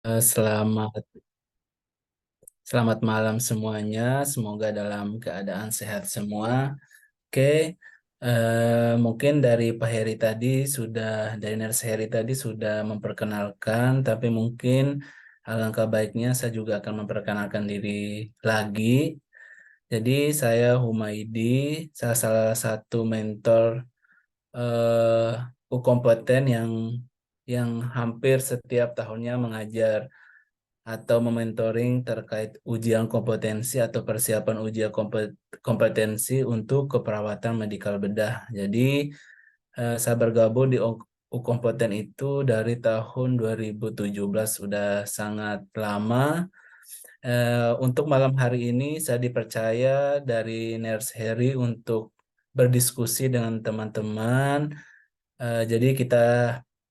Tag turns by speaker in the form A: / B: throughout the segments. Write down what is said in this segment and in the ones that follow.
A: Selamat selamat malam semuanya. Semoga dalam keadaan sehat semua. Oke, mungkin dari Pak Heri tadi dari Nurse Heri tadi sudah memperkenalkan, tapi mungkin alangkah baiknya saya juga akan memperkenalkan diri lagi. Jadi saya Humaidi, salah satu mentor kompeten yang hampir setiap tahunnya mengajar atau mementoring terkait ujian kompetensi atau persiapan ujian kompetensi untuk keperawatan medikal bedah. Jadi saya bergabung di Kompeten itu dari tahun 2017, sudah sangat lama. Untuk malam hari ini saya dipercaya dari Nurse Harry untuk berdiskusi dengan teman-teman. Jadi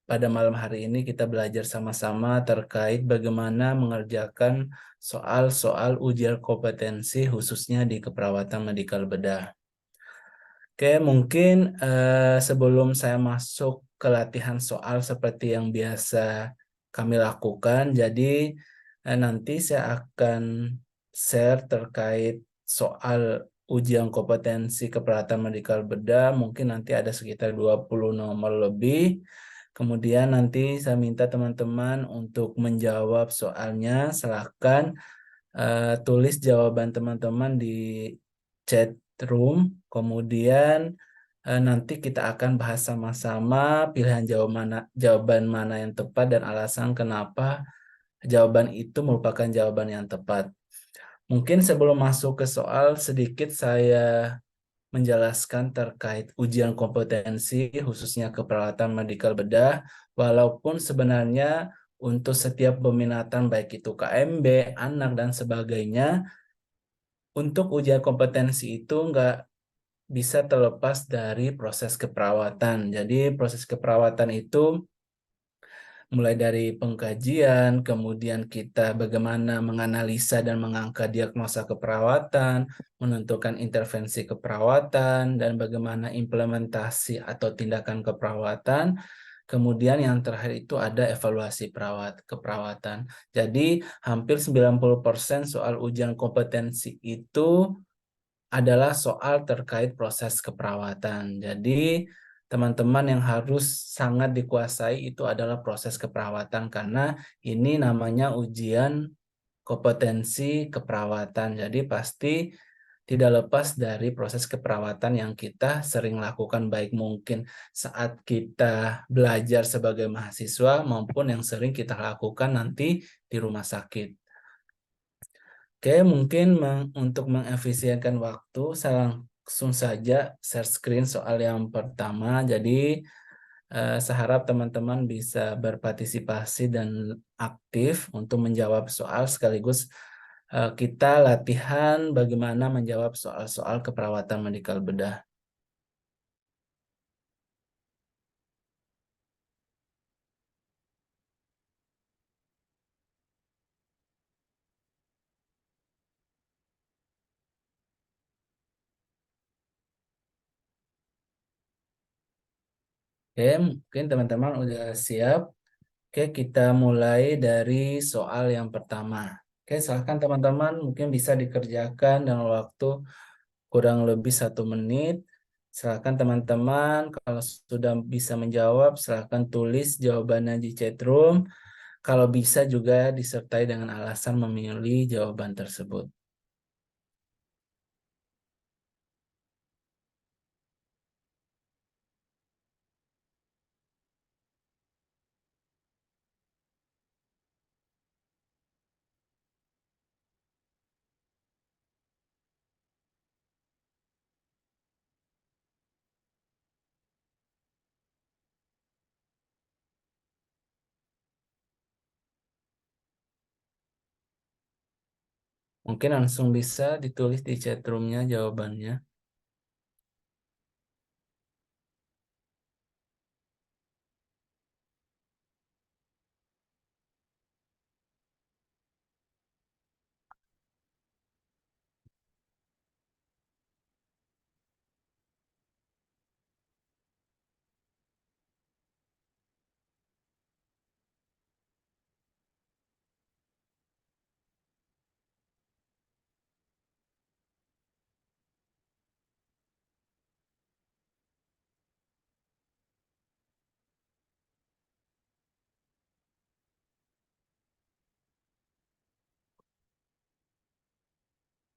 A: pada malam hari ini kita belajar sama-sama terkait bagaimana mengerjakan soal-soal ujian kompetensi khususnya di keperawatan medikal bedah. Oke, mungkin sebelum saya masuk ke latihan soal seperti yang biasa kami lakukan, jadi nanti saya akan share terkait soal ujian kompetensi keperawatan medikal bedah, mungkin nanti ada sekitar 20 nomor lebih. Kemudian nanti saya minta teman-teman untuk menjawab soalnya, silahkan tulis jawaban teman-teman di chat room. Kemudian nanti kita akan bahas sama-sama pilihan jawaban mana yang tepat dan alasan kenapa jawaban itu merupakan jawaban yang tepat. Mungkin sebelum masuk ke soal, sedikit saya menjelaskan terkait ujian kompetensi khususnya keperawatan medikal bedah, walaupun sebenarnya untuk setiap peminatan baik itu KMB, anak dan sebagainya, untuk ujian kompetensi itu nggak bisa terlepas dari proses keperawatan. Jadi proses keperawatan itu mulai dari pengkajian, kemudian kita bagaimana menganalisa dan mengangkat diagnosa keperawatan, menentukan intervensi keperawatan, dan bagaimana implementasi atau tindakan keperawatan. Kemudian yang terakhir itu ada evaluasi keperawatan. Jadi hampir 90% soal ujian kompetensi itu adalah soal terkait proses keperawatan. Jadi, teman-teman yang harus sangat dikuasai itu adalah proses keperawatan karena ini namanya ujian kompetensi keperawatan. Jadi, pasti tidak lepas dari proses keperawatan yang kita sering lakukan baik mungkin saat kita belajar sebagai mahasiswa maupun yang sering kita lakukan nanti di rumah sakit. Oke, mungkin untuk mengefisienkan waktu, saya langsung saja share screen soal yang pertama. Jadi, saya harap teman-teman bisa berpartisipasi dan aktif untuk menjawab soal sekaligus kita latihan bagaimana menjawab soal-soal keperawatan medikal bedah. Oke, mungkin teman-teman udah siap. Oke, kita mulai dari soal yang pertama. Oke, silakan teman-teman mungkin bisa dikerjakan dalam waktu kurang lebih 1 menit. Silakan teman-teman kalau sudah bisa menjawab, silakan tulis jawabannya di chat room. Kalau bisa juga disertai dengan alasan memilih jawaban tersebut. Mungkin langsung bisa ditulis di chat roomnya jawabannya.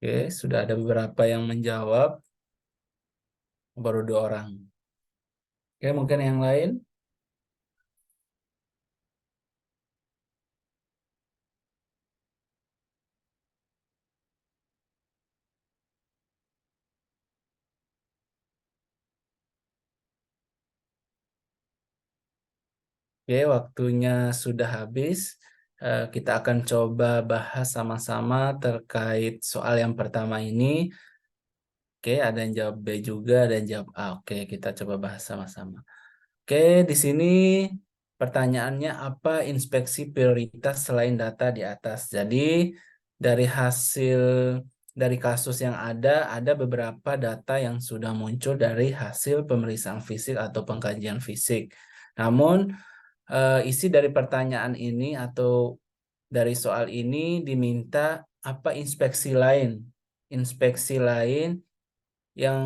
A: Oke, sudah ada beberapa yang menjawab, baru 2 orang. Oke, mungkin yang lain. Oke, waktunya sudah habis. Kita akan coba bahas sama-sama terkait soal yang pertama ini. Oke, ada yang jawab B juga, ada yang jawab A. Oke, kita coba bahas sama-sama. Oke, di sini pertanyaannya apa inspeksi prioritas selain data di atas? Jadi dari hasil dari kasus yang ada beberapa data yang sudah muncul dari hasil pemeriksaan fisik atau pengkajian fisik. Namun isi dari pertanyaan ini atau dari soal ini diminta apa inspeksi lain yang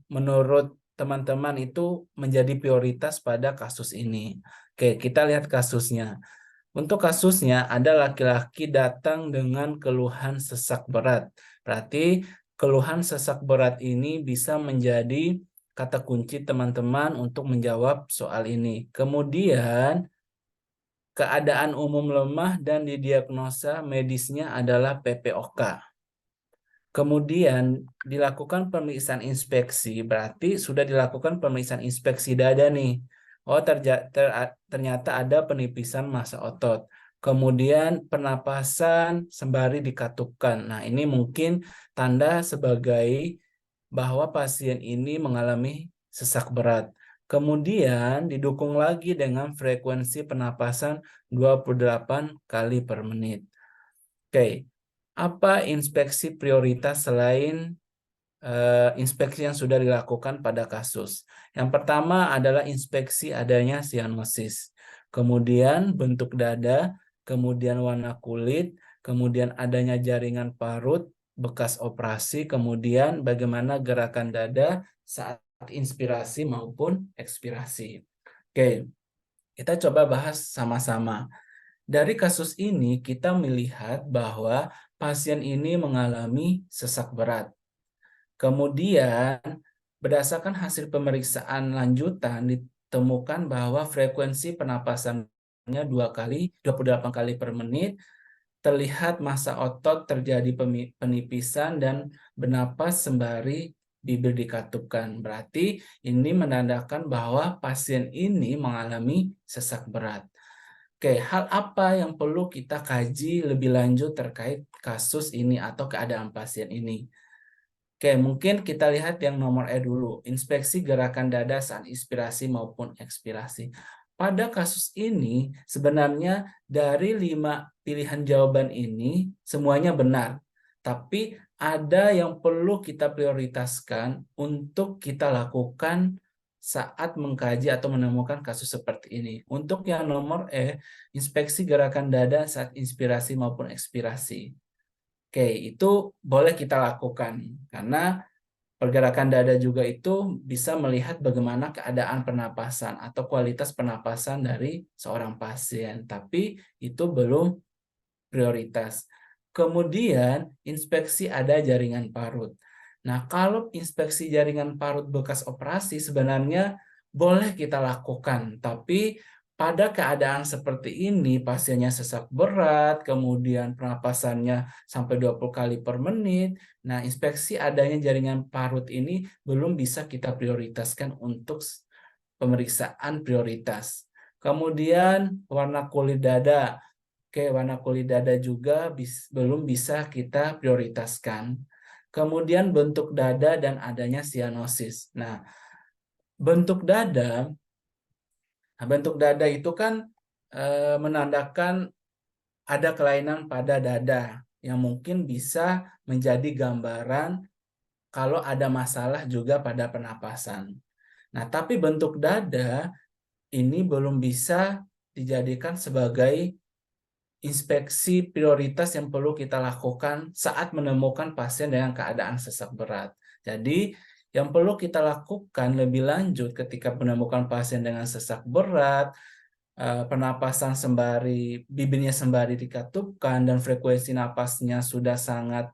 A: menurut teman-teman itu menjadi prioritas pada kasus ini. Oke, kita lihat kasusnya. Untuk kasusnya ada laki-laki datang dengan keluhan sesak berat. Berarti keluhan sesak berat ini bisa menjadi kata kunci teman-teman untuk menjawab soal ini. Kemudian keadaan umum lemah dan didiagnosa medisnya adalah PPOK. Kemudian dilakukan pemeriksaan inspeksi, berarti sudah dilakukan pemeriksaan inspeksi dada nih. Oh, ternyata ada penipisan massa otot. Kemudian pernapasan sembari dikatupkan. Nah, ini mungkin tanda sebagai bahwa pasien ini mengalami sesak berat. Kemudian didukung lagi dengan frekuensi pernapasan 28 kali per menit. Oke, apa inspeksi prioritas selain inspeksi yang sudah dilakukan pada kasus? Yang pertama adalah inspeksi adanya sianosis, kemudian bentuk dada, kemudian warna kulit, kemudian adanya jaringan parut, bekas operasi, kemudian bagaimana gerakan dada saat inspirasi maupun ekspirasi. Oke, kita coba bahas sama-sama. Dari kasus ini kita melihat bahwa pasien ini mengalami sesak berat. Kemudian berdasarkan hasil pemeriksaan lanjutan ditemukan bahwa frekuensi pernapasannya 28 kali per menit, terlihat massa otot terjadi penipisan dan bernapas sembari bibir dikatupkan. Berarti ini menandakan bahwa pasien ini mengalami sesak berat. Oke, hal apa yang perlu kita kaji lebih lanjut terkait kasus ini atau keadaan pasien ini? Oke, mungkin kita lihat yang nomor E dulu, inspeksi gerakan dada saat inspirasi maupun ekspirasi. Pada kasus ini, sebenarnya dari 5 pilihan jawaban ini, semuanya benar. Tapi ada yang perlu kita prioritaskan untuk kita lakukan saat mengkaji atau menemukan kasus seperti ini. Untuk yang nomor E, inspeksi gerakan dada saat inspirasi maupun ekspirasi. Oke, itu boleh kita lakukan karena pergerakan dada juga itu bisa melihat bagaimana keadaan pernapasan atau kualitas pernapasan dari seorang pasien, tapi itu belum prioritas. Kemudian, inspeksi ada jaringan parut. Nah, kalau inspeksi jaringan parut bekas operasi sebenarnya boleh kita lakukan, tapi pada keadaan seperti ini, pasiennya sesak berat, kemudian pernapasannya sampai 20 kali per menit. Nah, inspeksi adanya jaringan parut ini belum bisa kita prioritaskan untuk pemeriksaan prioritas. Kemudian, warna kulit dada. Oke, warna kulit dada juga belum bisa kita prioritaskan. Kemudian bentuk dada dan adanya sianosis. Nah, bentuk dada itu kan menandakan ada kelainan pada dada yang mungkin bisa menjadi gambaran kalau ada masalah juga pada pernapasan. Nah, tapi bentuk dada ini belum bisa dijadikan sebagai inspeksi prioritas yang perlu kita lakukan saat menemukan pasien dengan keadaan sesak berat. Jadi, yang perlu kita lakukan lebih lanjut ketika menemukan pasien dengan sesak berat, pernapasan bibirnya sembari dikatupkan, dan frekuensi napasnya sudah sangat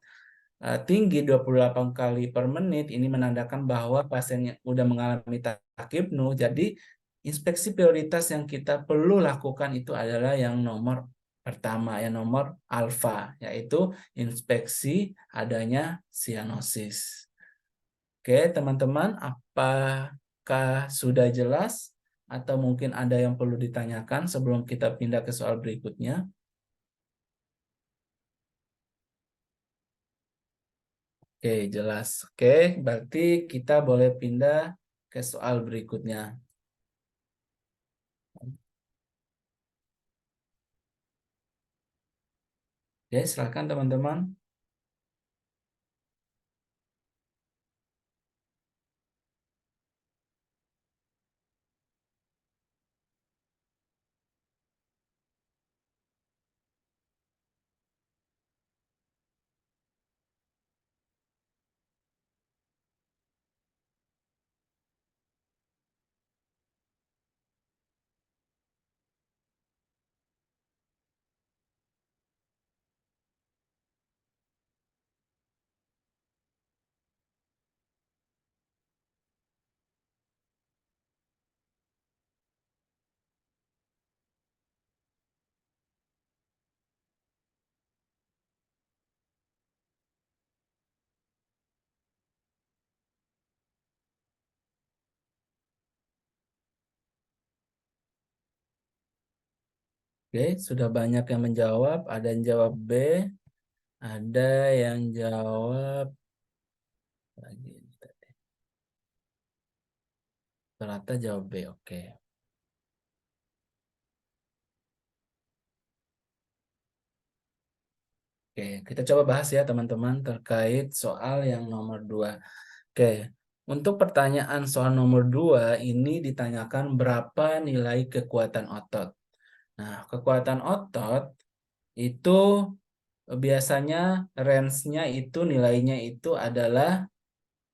A: tinggi 28 kali per menit, ini menandakan bahwa pasiennya udah mengalami takipnu. Jadi inspeksi prioritas yang kita perlu lakukan itu adalah yang nomor pertama, yang nomor alfa, yaitu inspeksi adanya sianosis. Oke, teman-teman, apakah sudah jelas atau mungkin ada yang perlu ditanyakan sebelum kita pindah ke soal berikutnya? Oke, jelas. Oke, berarti kita boleh pindah ke soal berikutnya. Oke, silakan teman-teman. Oke, sudah banyak yang menjawab. Ada yang jawab B, ada yang jawab lagi. Ternyata jawab B. Oke. Oke, kita coba bahas ya teman-teman terkait soal yang nomor 2. Oke, untuk pertanyaan soal nomor 2 ini ditanyakan berapa nilai kekuatan otot. Nah, kekuatan otot itu biasanya range-nya itu nilainya itu adalah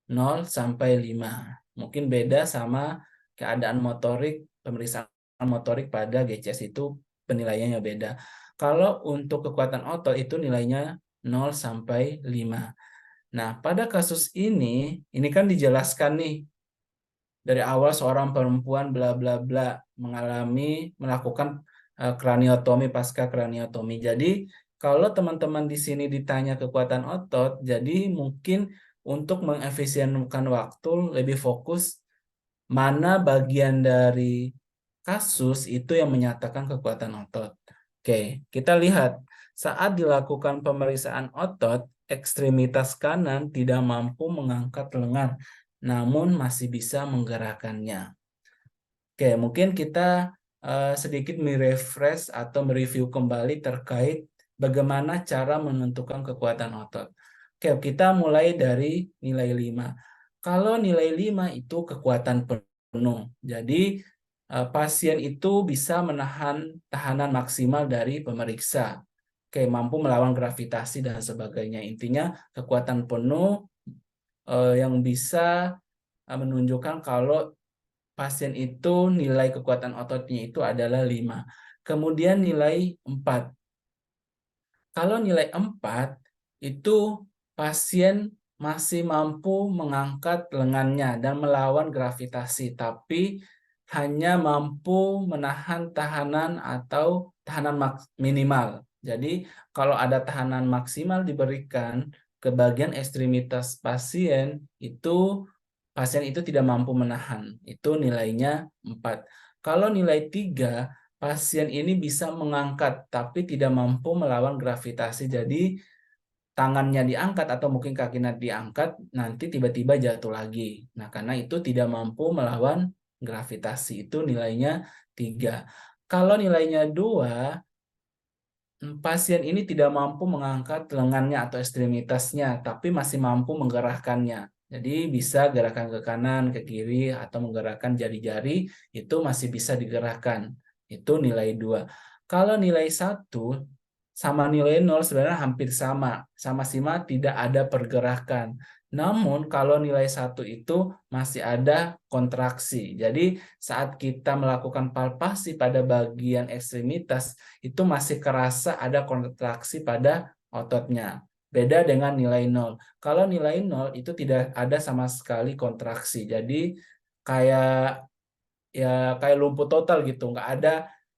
A: 0 sampai 5. Mungkin beda sama keadaan motorik, pemeriksaan motorik pada GCS itu penilaiannya beda. Kalau untuk kekuatan otot itu nilainya 0 sampai 5. Nah, pada kasus ini kan dijelaskan nih dari awal seorang perempuan bla bla bla melakukan kraniotomi pasca kraniotomi. Jadi, kalau teman-teman di sini ditanya kekuatan otot, jadi mungkin untuk mengefisienkan waktu lebih fokus mana bagian dari kasus itu yang menyatakan kekuatan otot. Oke, kita lihat saat dilakukan pemeriksaan otot, ekstremitas kanan tidak mampu mengangkat lengan, namun masih bisa menggerakkannya. Oke, mungkin kita sedikit merefresh atau mereview kembali terkait bagaimana cara menentukan kekuatan otot. Oke, kita mulai dari nilai 5. Kalau nilai 5 itu kekuatan penuh. Jadi pasien itu bisa menahan tahanan maksimal dari pemeriksa. Oke, mampu melawan gravitasi dan sebagainya. Intinya kekuatan penuh yang bisa menunjukkan kalau pasien itu nilai kekuatan ototnya itu adalah 5. Kemudian nilai 4. Kalau nilai 4 itu pasien masih mampu mengangkat lengannya dan melawan gravitasi, tapi hanya mampu menahan tahanan atau tahanan minimal. Jadi kalau ada tahanan maksimal diberikan ke bagian ekstremitas pasien, itu pasien itu tidak mampu menahan. Itu nilainya 4. Kalau nilai 3, pasien ini bisa mengangkat tapi tidak mampu melawan gravitasi. Jadi tangannya diangkat atau mungkin kakinya diangkat, nanti tiba-tiba jatuh lagi. Nah, karena itu tidak mampu melawan gravitasi. Itu nilainya 3. Kalau nilainya 2, pasien ini tidak mampu mengangkat lengannya atau ekstremitasnya, tapi masih mampu menggerakkannya. Jadi bisa gerakan ke kanan, ke kiri, atau menggerakkan jari-jari, itu masih bisa digerakkan. Itu nilai 2. Kalau nilai 1 sama nilai 0 sebenarnya hampir sama. Sama-sama tidak ada pergerakan. Namun kalau nilai 1 itu masih ada kontraksi. Jadi saat kita melakukan palpasi pada bagian ekstremitas, itu masih kerasa ada kontraksi pada ototnya. Beda dengan nilai nol. Kalau nilai nol itu tidak ada sama sekali kontraksi. Jadi kayak ya kayak lumpuh total gitu, nggak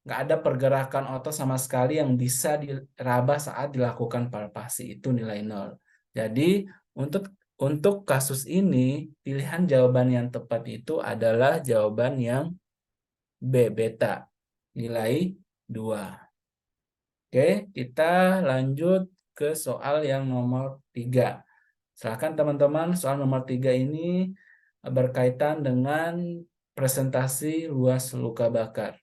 A: ada pergerakan otot sama sekali yang bisa diraba saat dilakukan palpasi, itu nilai nol. Jadi untuk kasus ini pilihan jawaban yang tepat itu adalah jawaban yang B, beta, nilai 2. Oke, kita lanjut ke soal yang nomor 3. Silakan teman-teman, soal nomor 3 ini berkaitan dengan presentasi luas luka bakar.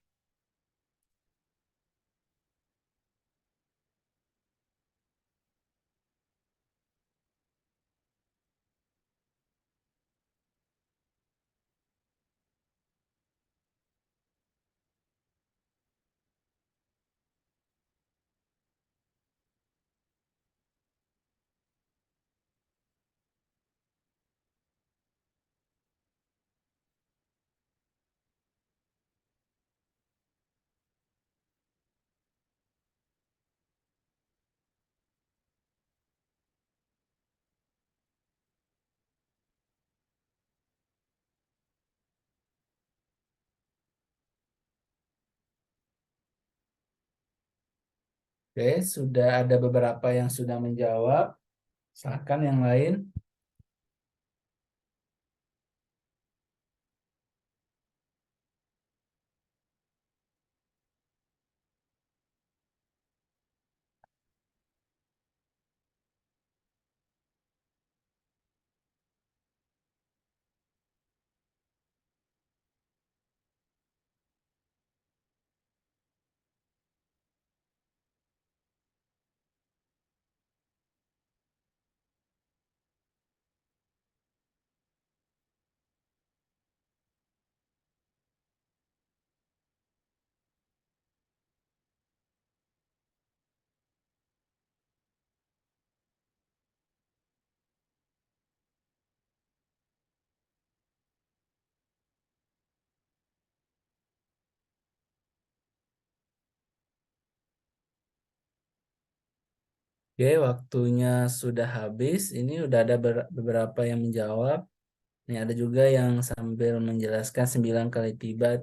A: Oke, sudah ada beberapa yang sudah menjawab. Silakan yang lain. Oke, waktunya sudah habis. Ini udah ada beberapa yang menjawab. Ini ada juga yang sambil menjelaskan 9 kali 3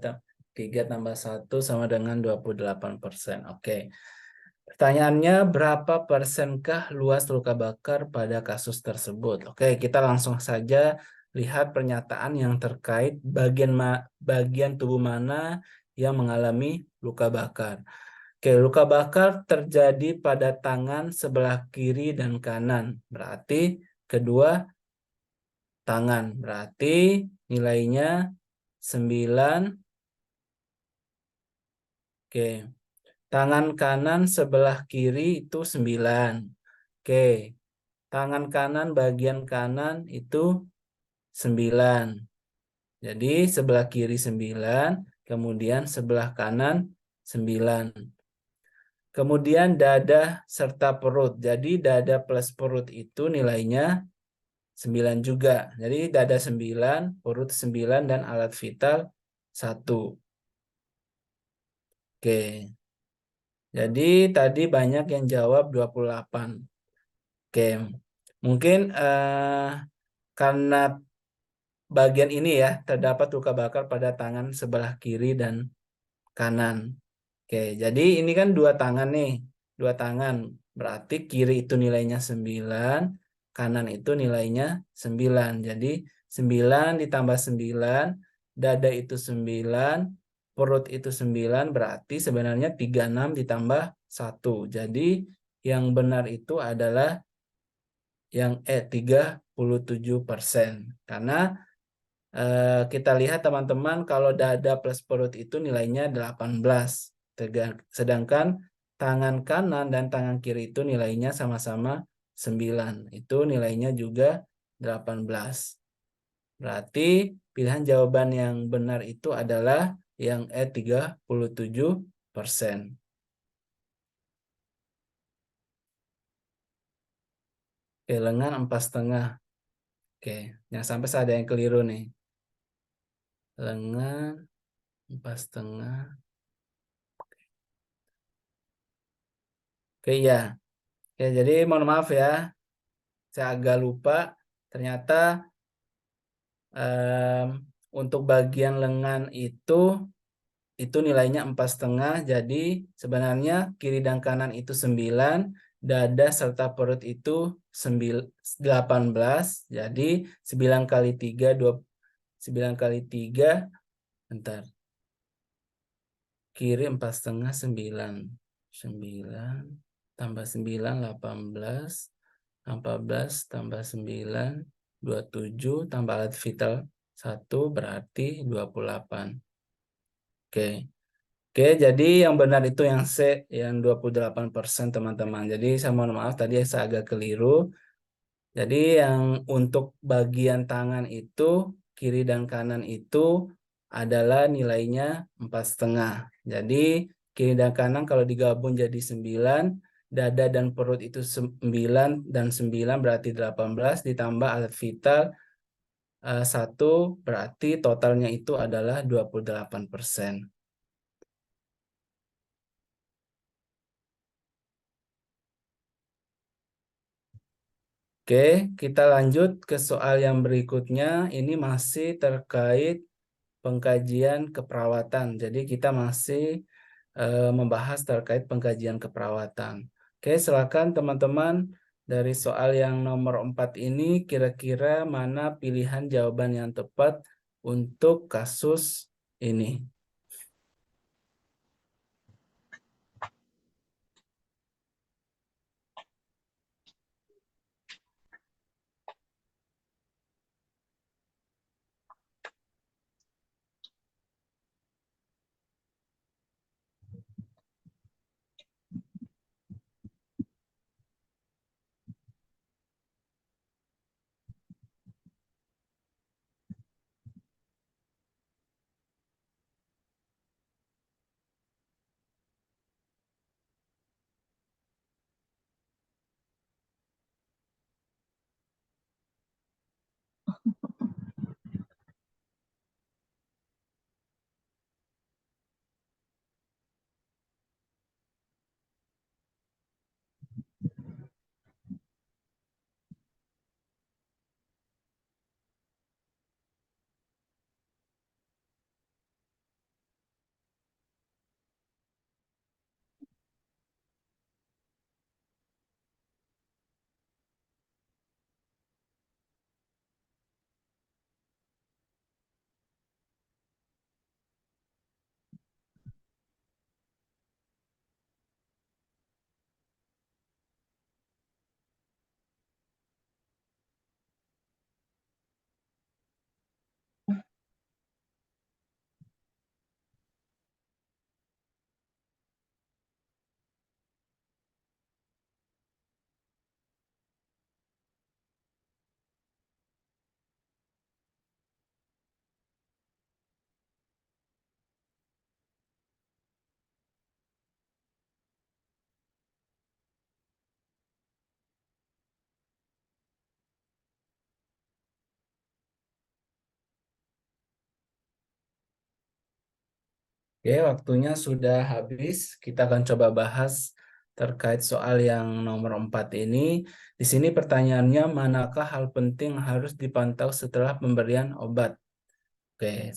A: tambah 1 sama dengan 28%. Oke. Pertanyaannya, berapa persenkah luas luka bakar pada kasus tersebut? Oke, kita langsung saja lihat pernyataan yang terkait bagian tubuh mana yang mengalami luka bakar. Oke, luka bakar terjadi pada tangan sebelah kiri dan kanan. Berarti kedua tangan. Berarti nilainya 9. Oke, tangan kanan sebelah kiri itu 9. Oke, tangan kanan bagian kanan itu 9. Jadi sebelah kiri 9, kemudian sebelah kanan 9. Kemudian dada serta perut. Jadi dada plus perut itu nilainya 9 juga. Jadi dada 9, perut 9, dan alat vital 1. Oke. Jadi tadi banyak yang jawab 28. Oke. Mungkin karena bagian ini ya terdapat luka bakar pada tangan sebelah kiri dan kanan. Oke, jadi ini kan dua tangan nih, dua tangan. Berarti kiri itu nilainya 9, kanan itu nilainya 9. Jadi 9 ditambah 9, dada itu 9, perut itu 9, berarti sebenarnya 36 ditambah 1. Jadi yang benar itu adalah yang 37%. Karena kita lihat teman-teman, kalau dada plus perut itu nilainya 18. Sedangkan tangan kanan dan tangan kiri itu nilainya sama-sama 9. Itu nilainya juga 18. Berarti pilihan jawaban yang benar itu adalah yang 37%. Oke, lengan 4,5. Oke, jangan sampai ada yang keliru nih. Lengan 4,5. Oke, ya. Oke, jadi mohon maaf ya. saya agak lupa. Ternyata untuk bagian lengan itu nilainya 4,5. Jadi sebenarnya kiri dan kanan itu 9, dada serta perut itu 18. Jadi 9 kali 3, 9 kali 3, bentar. Kiri 4,5, 9. 9 tambah 9, 18. 14 tambah 9, 27 tambah alat vital 1 berarti 28. Oke. Oke, jadi yang benar itu yang C, yang 28% teman-teman. Jadi saya mohon maaf tadi saya agak keliru. Jadi yang untuk bagian tangan itu, kiri dan kanan itu adalah nilainya 4,5. Jadi kiri dan kanan kalau digabung jadi 9, dada dan perut itu 9 dan 9 berarti 18, ditambah alat vital 1 berarti totalnya itu adalah 28%. Oke, kita lanjut ke soal yang berikutnya. Ini masih terkait pengkajian keperawatan. Jadi kita masih membahas terkait pengkajian keperawatan. Oke, silakan teman-teman dari soal yang nomor 4 ini kira-kira mana pilihan jawaban yang tepat untuk kasus ini. Oke, waktunya sudah habis. Kita akan coba bahas terkait soal yang nomor 4 ini. Di sini pertanyaannya, manakah hal penting harus dipantau setelah pemberian obat? Oke,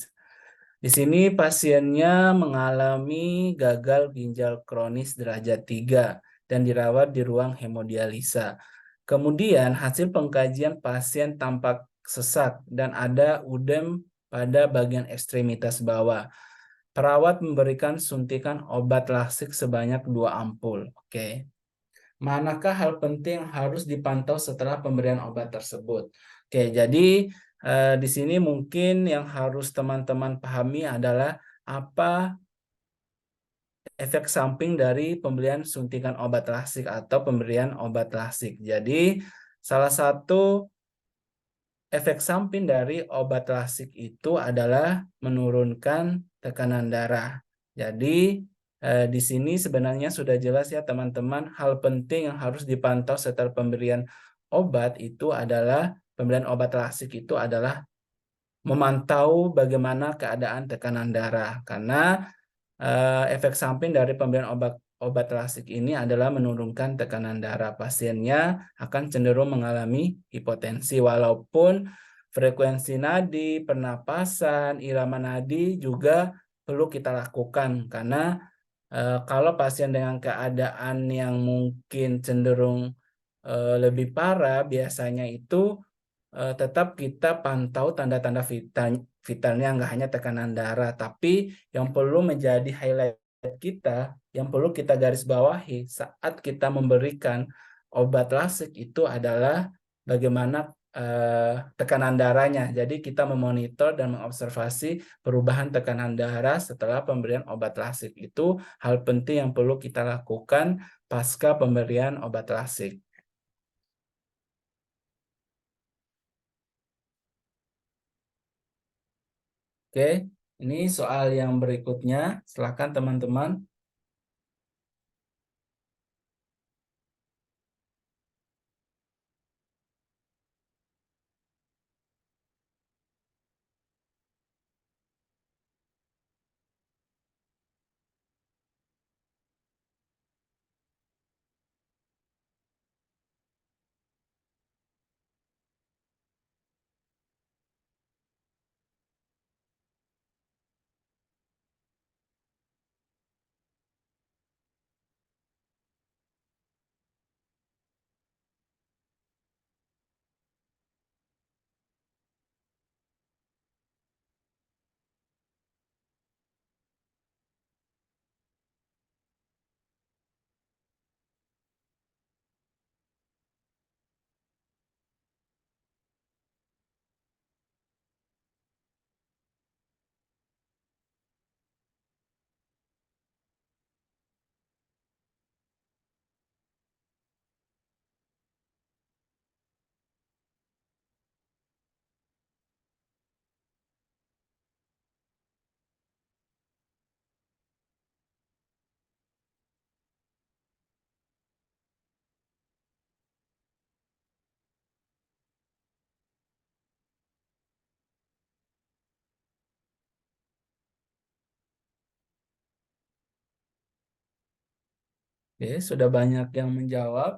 A: di sini pasiennya mengalami gagal ginjal kronis derajat 3 dan dirawat di ruang hemodialisa. Kemudian hasil pengkajian pasien tampak sesak dan ada udem pada bagian ekstremitas bawah. Perawat memberikan suntikan obat lasik sebanyak 2 ampul. Oke. Manakah hal penting yang harus dipantau setelah pemberian obat tersebut? Oke, jadi di sini mungkin yang harus teman-teman pahami adalah apa efek samping dari pemberian suntikan obat lasik atau pemberian obat lasik. Jadi, salah satu efek samping dari obat lasik itu adalah menurunkan tekanan darah. Jadi, di sini sebenarnya sudah jelas ya teman-teman, hal penting yang harus dipantau setelah pemberian obat itu adalah, pemberian obat lasik itu adalah memantau bagaimana keadaan tekanan darah. Karena efek samping dari pemberian obat lasik ini adalah menurunkan tekanan darah. Pasiennya akan cenderung mengalami hipotensi, walaupun frekuensi nadi, pernapasan, irama nadi juga perlu kita lakukan, karena kalau pasien dengan keadaan yang mungkin cenderung lebih parah, biasanya itu tetap kita pantau tanda-tanda vitalnya, nggak hanya tekanan darah, tapi yang perlu menjadi highlight kita, yang perlu kita garis bawahi saat kita memberikan obat lasik itu adalah bagaimana tekanan darahnya. Jadi kita memonitor dan mengobservasi perubahan tekanan darah setelah pemberian obat lasik. Itu hal penting yang perlu kita lakukan pasca pemberian obat lasik. Oke, ini soal yang berikutnya. Silakan teman-teman. Oke, sudah banyak yang menjawab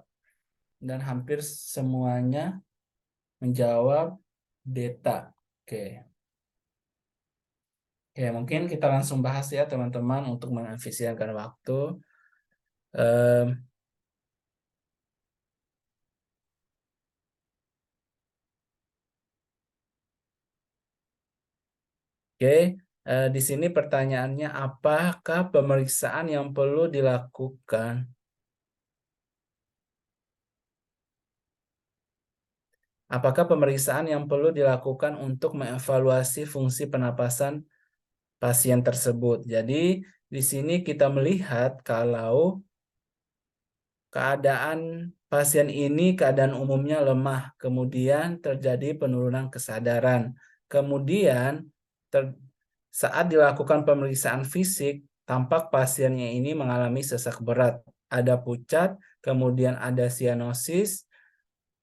A: dan hampir semuanya menjawab beta. Oke. Oke, mungkin kita langsung bahas ya teman-teman untuk mengefisienkan waktu. Em, Oke, di sini pertanyaannya, apakah pemeriksaan yang perlu dilakukan? Apakah pemeriksaan yang perlu dilakukan untuk mengevaluasi fungsi pernapasan pasien tersebut? Jadi, di sini kita melihat kalau keadaan pasien ini keadaan umumnya lemah, kemudian terjadi penurunan kesadaran. Kemudian saat dilakukan pemeriksaan fisik, tampak pasiennya ini mengalami sesak berat. Ada pucat, kemudian ada sianosis,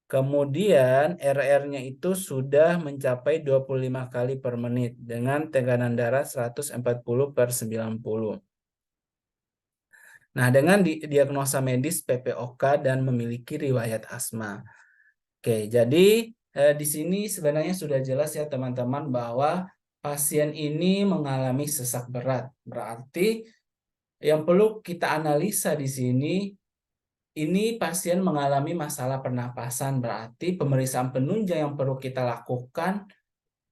A: kemudian RR-nya itu sudah mencapai 25 kali per menit dengan tekanan darah 140/90. Nah, dengan diagnosa medis PPOK dan memiliki riwayat asma. Oke, jadi di sini sebenarnya sudah jelas ya teman-teman bahwa pasien ini mengalami sesak berat. Berarti yang perlu kita analisa di sini, ini pasien mengalami masalah pernapasan. Berarti pemeriksaan penunjang yang perlu kita lakukan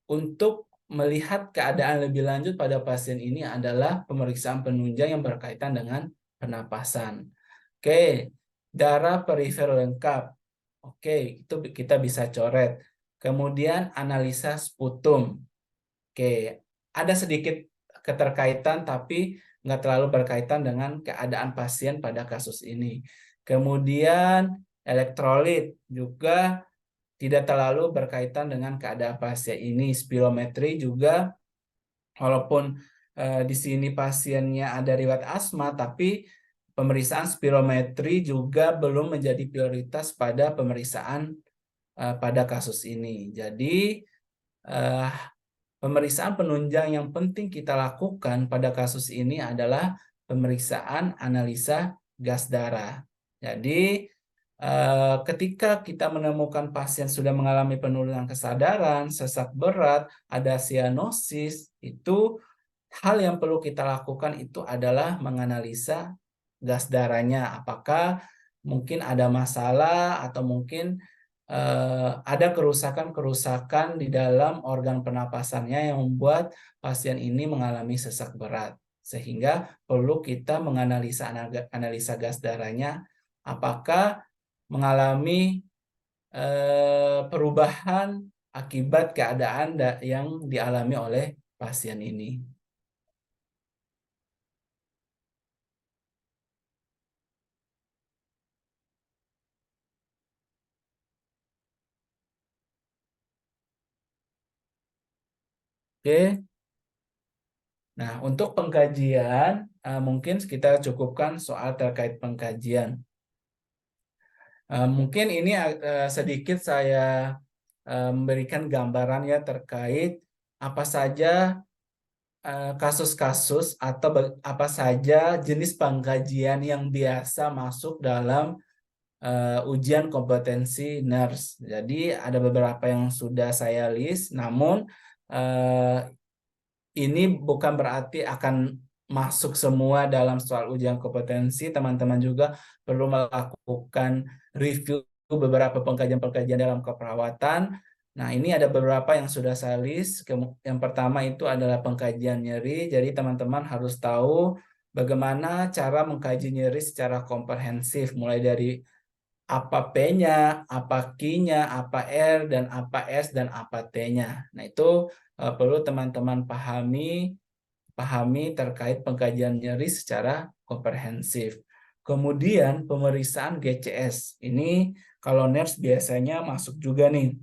A: untuk melihat keadaan lebih lanjut pada pasien ini adalah pemeriksaan penunjang yang berkaitan dengan pernapasan. Oke, darah perifer lengkap. Oke, itu kita bisa coret. Kemudian analisa sputum. Oke, ada sedikit keterkaitan tapi nggak terlalu berkaitan dengan keadaan pasien pada kasus ini. Kemudian elektrolit juga tidak terlalu berkaitan dengan keadaan pasien ini. Spirometri juga, walaupun di sini pasiennya ada riwayat asma, tapi pemeriksaan spirometri juga belum menjadi prioritas pada pemeriksaan pada kasus ini. Jadi eh, pemeriksaan penunjang yang penting kita lakukan pada kasus ini adalah pemeriksaan analisa gas darah. Jadi ketika kita menemukan pasien sudah mengalami penurunan kesadaran, sesak berat, ada sianosis, itu hal yang perlu kita lakukan itu adalah menganalisa gas darahnya. Apakah mungkin ada masalah atau mungkin ada kerusakan-kerusakan di dalam organ pernapasannya yang membuat pasien ini mengalami sesak berat. Sehingga perlu kita menganalisa analisa gas darahnya, apakah mengalami perubahan akibat keadaan yang dialami oleh pasien ini. Oke. Nah, untuk pengkajian, mungkin kita cukupkan soal terkait pengkajian. Mungkin ini sedikit saya memberikan gambaran ya terkait apa saja kasus-kasus atau apa saja jenis pengkajian yang biasa masuk dalam ujian kompetensi nurse. Jadi ada beberapa yang sudah saya list, namun ini bukan berarti akan masuk semua dalam soal ujian kompetensi. Teman-teman juga perlu melakukan review beberapa pengkajian-pengkajian dalam keperawatan. Nah, ini ada beberapa yang sudah saya list. Yang pertama itu adalah pengkajian nyeri. Jadi teman-teman harus tahu bagaimana cara mengkaji nyeri secara komprehensif, mulai dari apa P-nya, apa Q-nya, apa R, dan apa S, dan apa T-nya. Nah, itu perlu teman-teman pahami terkait pengkajian nyeri secara komprehensif. Kemudian pemeriksaan GCS. Ini kalau nurse biasanya masuk juga nih,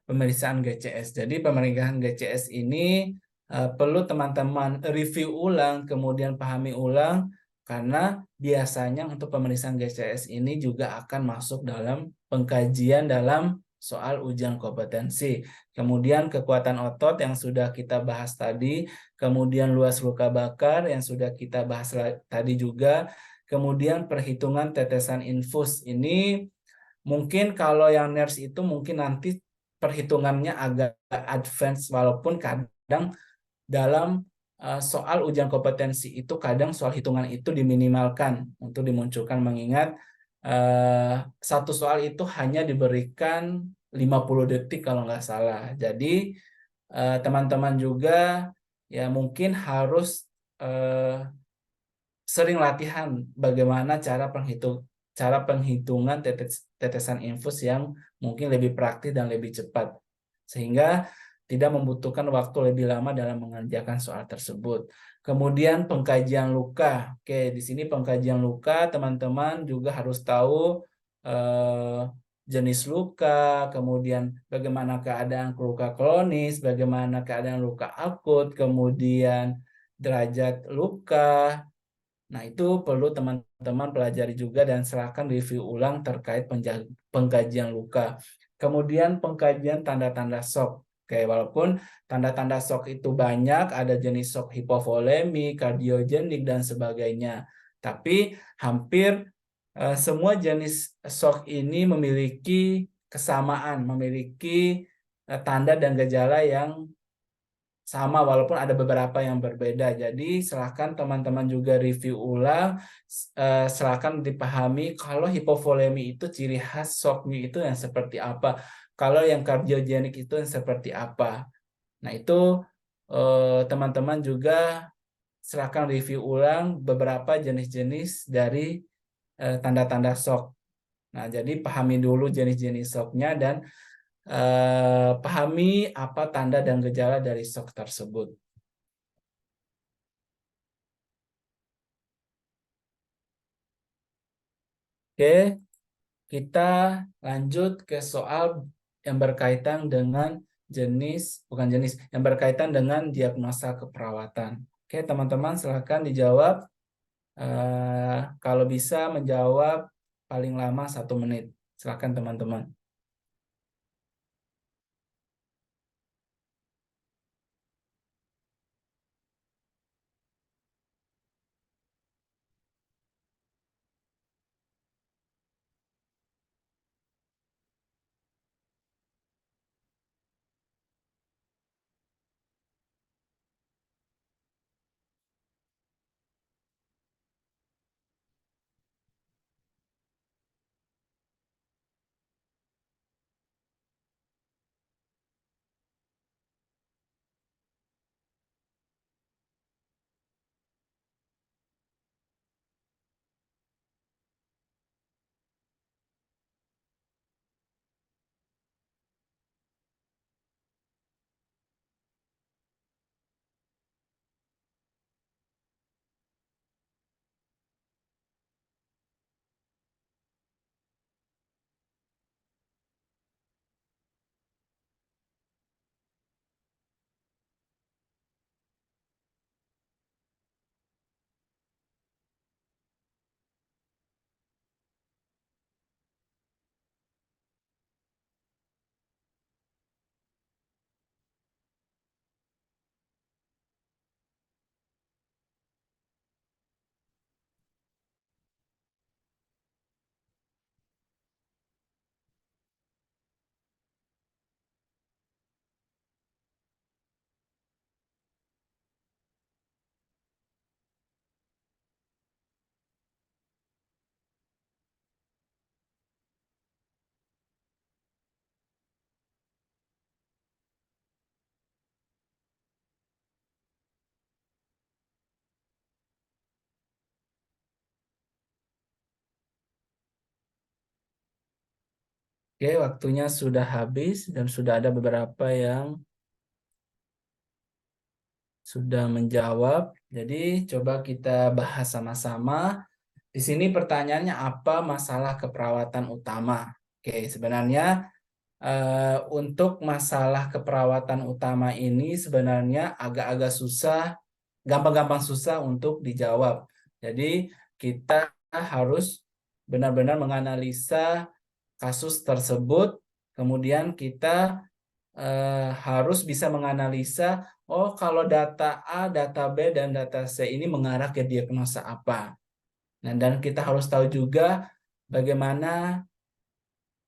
A: pemeriksaan GCS. Jadi pemeriksaan GCS ini perlu teman-teman review ulang, kemudian pahami ulang, karena biasanya untuk pemeriksaan GCS ini juga akan masuk dalam pengkajian dalam soal ujian kompetensi. Kemudian kekuatan otot yang sudah kita bahas tadi, kemudian luas luka bakar yang sudah kita bahas tadi juga, kemudian perhitungan tetesan infus. Ini mungkin kalau yang nurse itu mungkin nanti perhitungannya agak advance, walaupun kadang dalam soal ujian kompetensi itu kadang soal hitungan itu diminimalkan untuk dimunculkan, mengingat satu soal itu hanya diberikan 50 detik kalau nggak salah. Jadi teman-teman juga ya mungkin harus sering latihan bagaimana cara penghitungan tetesan infus yang mungkin lebih praktis dan lebih cepat, sehingga tidak membutuhkan waktu lebih lama dalam mengerjakan soal tersebut. Kemudian pengkajian luka. Oke, di sini pengkajian luka teman-teman juga harus tahu jenis luka, kemudian bagaimana keadaan luka kronis, bagaimana keadaan luka akut, kemudian derajat luka. Nah, itu perlu teman-teman pelajari juga dan serahkan review ulang terkait pengkajian luka. Kemudian pengkajian tanda-tanda shock. Oke, walaupun tanda-tanda shock itu banyak, ada jenis shock hipovolemi, kardiogenik, dan sebagainya. Tapi hampir semua jenis shock ini memiliki kesamaan, memiliki tanda dan gejala yang sama walaupun ada beberapa yang berbeda. Jadi silahkan teman-teman juga review ulang, silahkan dipahami kalau hipovolemi itu ciri khas shocknya itu yang seperti apa, kalau yang kardiogenik itu yang seperti apa. Nah, itu teman-teman juga silahkan review ulang beberapa jenis-jenis dari tanda-tanda shock. Nah, jadi pahami dulu jenis-jenis shocknya dan pahami apa tanda dan gejala dari shock tersebut. Oke, kita lanjut ke soal yang berkaitan dengan yang berkaitan dengan diagnosa keperawatan. Oke, teman-teman silakan dijawab. Kalau bisa menjawab paling lama 1 menit. Silakan teman-teman. Oke, waktunya sudah habis dan sudah ada beberapa yang sudah menjawab. Jadi coba kita bahas sama-sama. Di sini pertanyaannya apa masalah keperawatan utama? Oke, sebenarnya untuk masalah keperawatan utama ini sebenarnya agak-agak susah, gampang-gampang susah untuk dijawab. Jadi kita harus benar-benar menganalisa kasus tersebut, kemudian kita harus bisa menganalisa, oh kalau data A, data B, dan data C ini mengarah ke diagnosa apa. Nah, dan kita harus tahu juga bagaimana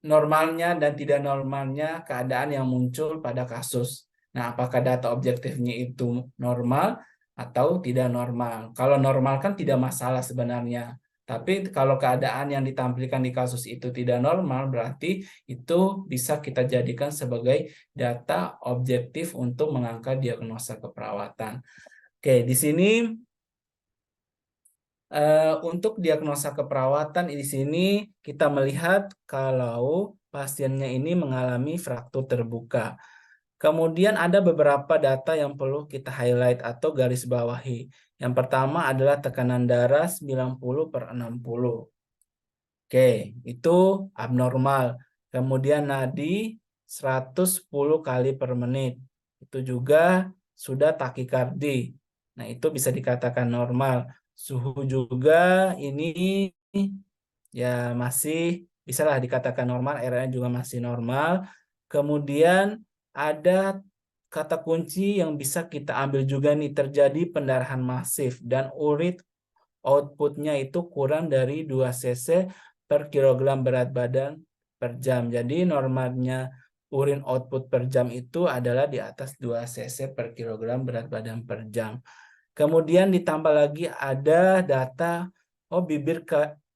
A: normalnya dan tidak normalnya keadaan yang muncul pada kasus. Nah, apakah data objektifnya itu normal atau tidak normal? Kalau normal kan tidak masalah sebenarnya. Tapi kalau keadaan yang ditampilkan di kasus itu tidak normal, berarti itu bisa kita jadikan sebagai data objektif untuk mengangkat diagnosa keperawatan. Oke, di sini untuk diagnosa keperawatan di sini kita melihat kalau pasiennya ini mengalami fraktur terbuka. Kemudian ada beberapa data yang perlu kita highlight atau garis bawahi. Yang pertama adalah tekanan darah 90/60. Oke, itu abnormal. Kemudian nadi 110 kali per menit. Itu juga sudah takikardi. Nah, itu bisa dikatakan normal. Suhu juga ini ya masih bisalah dikatakan normal, RN juga masih normal. Kemudian ada kata kunci yang bisa kita ambil juga nih, terjadi pendarahan masif dan urin outputnya itu kurang dari 2 cc per kilogram berat badan per jam. Jadi normalnya urin output per jam itu adalah di atas 2 cc per kilogram berat badan per jam. Kemudian ditambah lagi ada data, oh bibir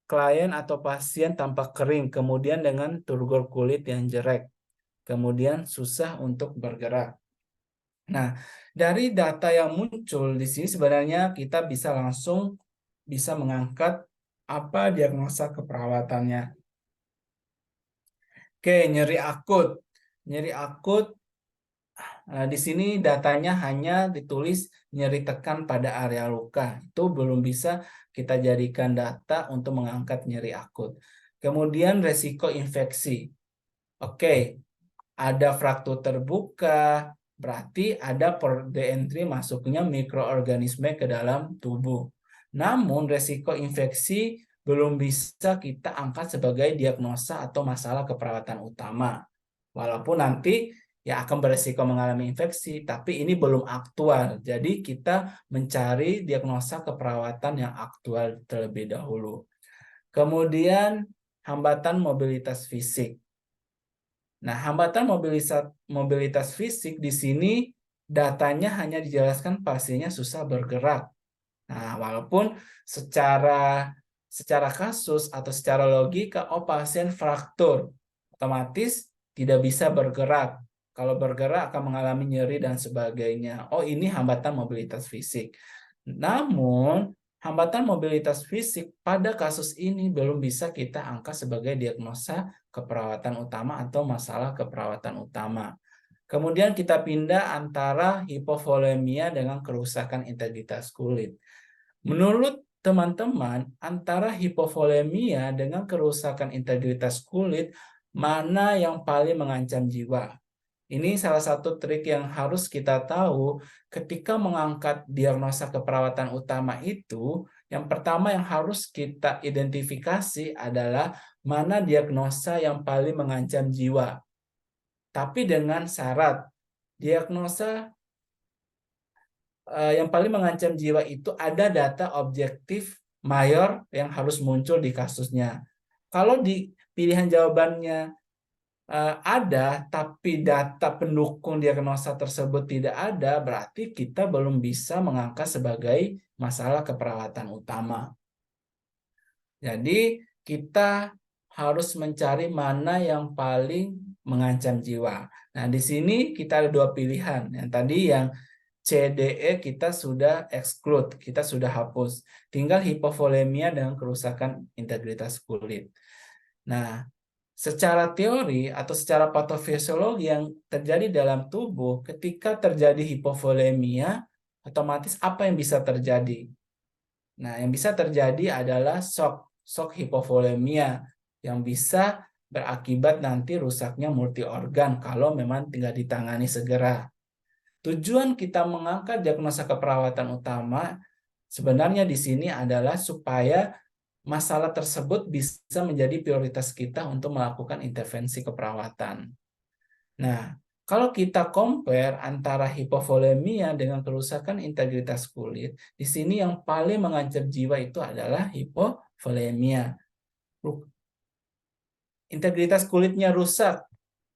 A: klien atau pasien tampak kering, kemudian dengan turgor kulit yang jelek, kemudian susah untuk bergerak. Nah, dari data yang muncul di sini sebenarnya kita bisa langsung bisa mengangkat apa diagnosa keperawatannya. Oke, nyeri akut. Nyeri akut, di sini datanya hanya ditulis nyeri tekan pada area luka. Itu belum bisa kita jadikan data untuk mengangkat nyeri akut. Kemudian resiko infeksi. Oke, ada fraktur terbuka, berarti ada port entry masuknya mikroorganisme ke dalam tubuh. Namun resiko infeksi belum bisa kita angkat sebagai diagnosa atau masalah keperawatan utama. Walaupun nanti ya akan beresiko mengalami infeksi, tapi ini belum aktual. Jadi kita mencari diagnosa keperawatan yang aktual terlebih dahulu. Kemudian hambatan mobilitas fisik. Nah, hambatan mobilitas fisik di sini datanya hanya dijelaskan pasiennya susah bergerak. Nah, walaupun secara kasus atau secara logika, oh pasien fraktur, otomatis tidak bisa bergerak. Kalau bergerak akan mengalami nyeri dan sebagainya. Oh, ini hambatan mobilitas fisik. Namun, hambatan mobilitas fisik pada kasus ini belum bisa kita angkat sebagai diagnosa keperawatan utama atau masalah keperawatan utama. Kemudian kita pindah antara hipovolemia dengan kerusakan integritas kulit. Menurut teman-teman, antara hipovolemia dengan kerusakan integritas kulit, mana yang paling mengancam jiwa? Ini salah satu trik yang harus kita tahu ketika mengangkat diagnosa keperawatan utama itu. Yang pertama yang harus kita identifikasi adalah mana diagnosa yang paling mengancam jiwa. Tapi dengan syarat, diagnosa yang paling mengancam jiwa itu ada data objektif mayor yang harus muncul di kasusnya. Kalau di pilihan jawabannya ada, tapi data pendukung diagnosa tersebut tidak ada, berarti kita belum bisa mengangkat sebagai masalah keperawatan utama. Jadi kita harus mencari mana yang paling mengancam jiwa. Nah, di sini kita ada dua pilihan. Yang tadi yang CDE kita sudah exclude, kita sudah hapus. Tinggal hipovolemia dengan kerusakan integritas kulit. Nah, secara teori atau secara patofisiologi yang terjadi dalam tubuh, ketika terjadi hipovolemia, otomatis apa yang bisa terjadi? Nah, yang bisa terjadi adalah shock hipovolemia yang bisa berakibat nanti rusaknya multi organ kalau memang tidak ditangani segera. Tujuan kita mengangkat diagnosa keperawatan utama sebenarnya di sini adalah supaya masalah tersebut bisa menjadi prioritas kita untuk melakukan intervensi keperawatan. Nah, kalau kita compare antara hipovolemia dengan kerusakan integritas kulit, di sini yang paling mengancam jiwa itu adalah hipovolemia. Integritas kulitnya rusak,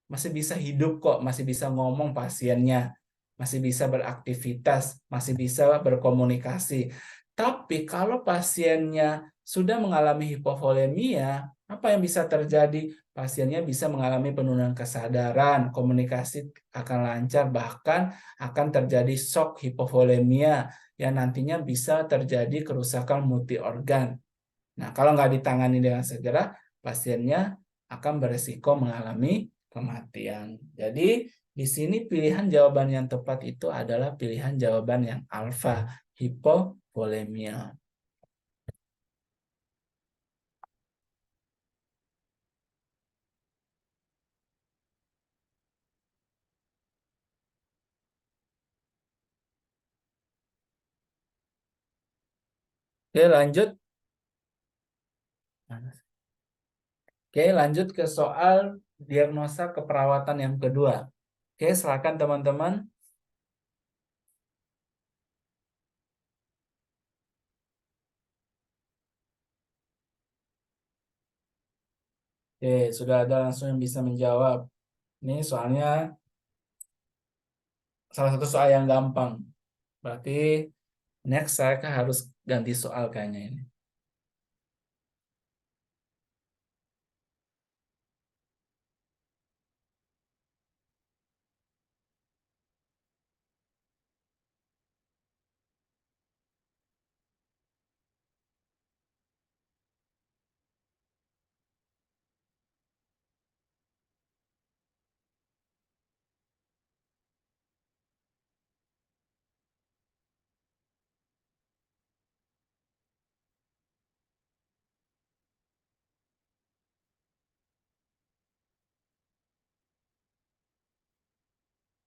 A: masih bisa hidup kok, masih bisa ngomong pasiennya, masih bisa beraktivitas, masih bisa berkomunikasi. Tapi kalau pasiennya sudah mengalami hipovolemia, apa yang bisa terjadi? Pasiennya bisa mengalami penurunan kesadaran, komunikasi akan lancar, bahkan akan terjadi shock hipovolemia yang nantinya bisa terjadi kerusakan multi organ. Nah, kalau nggak ditangani dengan segera, pasiennya akan beresiko mengalami kematian. Jadi, di sini pilihan jawaban yang tepat itu adalah pilihan jawaban yang alfa, hipovolemia. Oke, lanjut. Oke, lanjut ke soal diagnosa keperawatan yang kedua. Oke, silakan teman-teman. Oke, sudah ada langsung yang bisa menjawab. Ini soalnya salah satu soal yang gampang. Berarti next saya harus ganti soal kayaknya ini.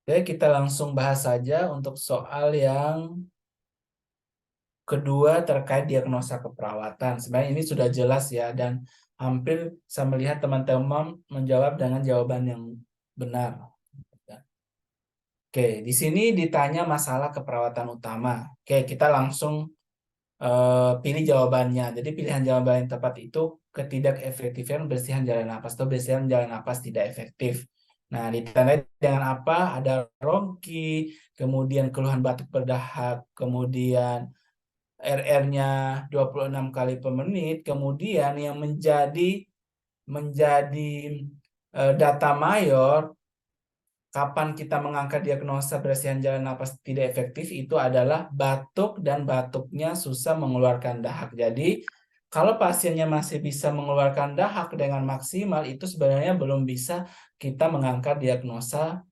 A: Oke, kita langsung bahas saja untuk soal yang kedua terkait diagnosa keperawatan. Sebenarnya ini sudah jelas ya, dan hampir saya melihat teman-teman menjawab dengan jawaban yang benar. Oke, di sini ditanya masalah keperawatan utama. Oke, kita langsung pilih jawabannya. Jadi pilihan jawaban yang tepat itu ketidakefektifan bersihan jalan napas atau bersihan jalan napas tidak efektif. Nah, ditandai dengan apa? Ada ronki, kemudian keluhan batuk berdahak, kemudian RR-nya 26 kali per menit, kemudian yang menjadi data mayor kapan kita mengangkat diagnosa bersihan jalan napas tidak efektif itu adalah batuk dan batuknya susah mengeluarkan dahak. Jadi, kalau pasiennya masih bisa mengeluarkan dahak dengan maksimal, itu sebenarnya belum bisa kita mengangkat diagnosa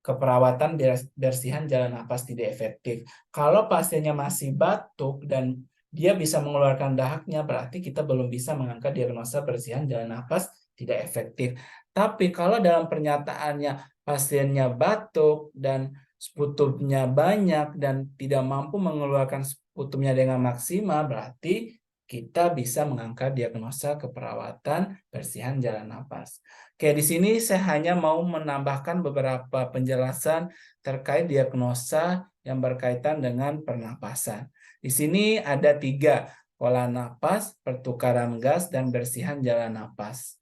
A: keperawatan bersihan jalan napas tidak efektif. Kalau pasiennya masih batuk dan dia bisa mengeluarkan dahaknya, berarti kita belum bisa mengangkat diagnosa bersihan jalan napas tidak efektif. Tapi kalau dalam pernyataannya pasiennya batuk dan sputumnya banyak dan tidak mampu mengeluarkan sputumnya dengan maksimal, berarti kita bisa mengangkat diagnosa keperawatan bersihan jalan napas. Oke, di sini saya hanya mau menambahkan beberapa penjelasan terkait diagnosa yang berkaitan dengan pernapasan. Di sini ada 3, pola napas, pertukaran gas, dan bersihan jalan napas.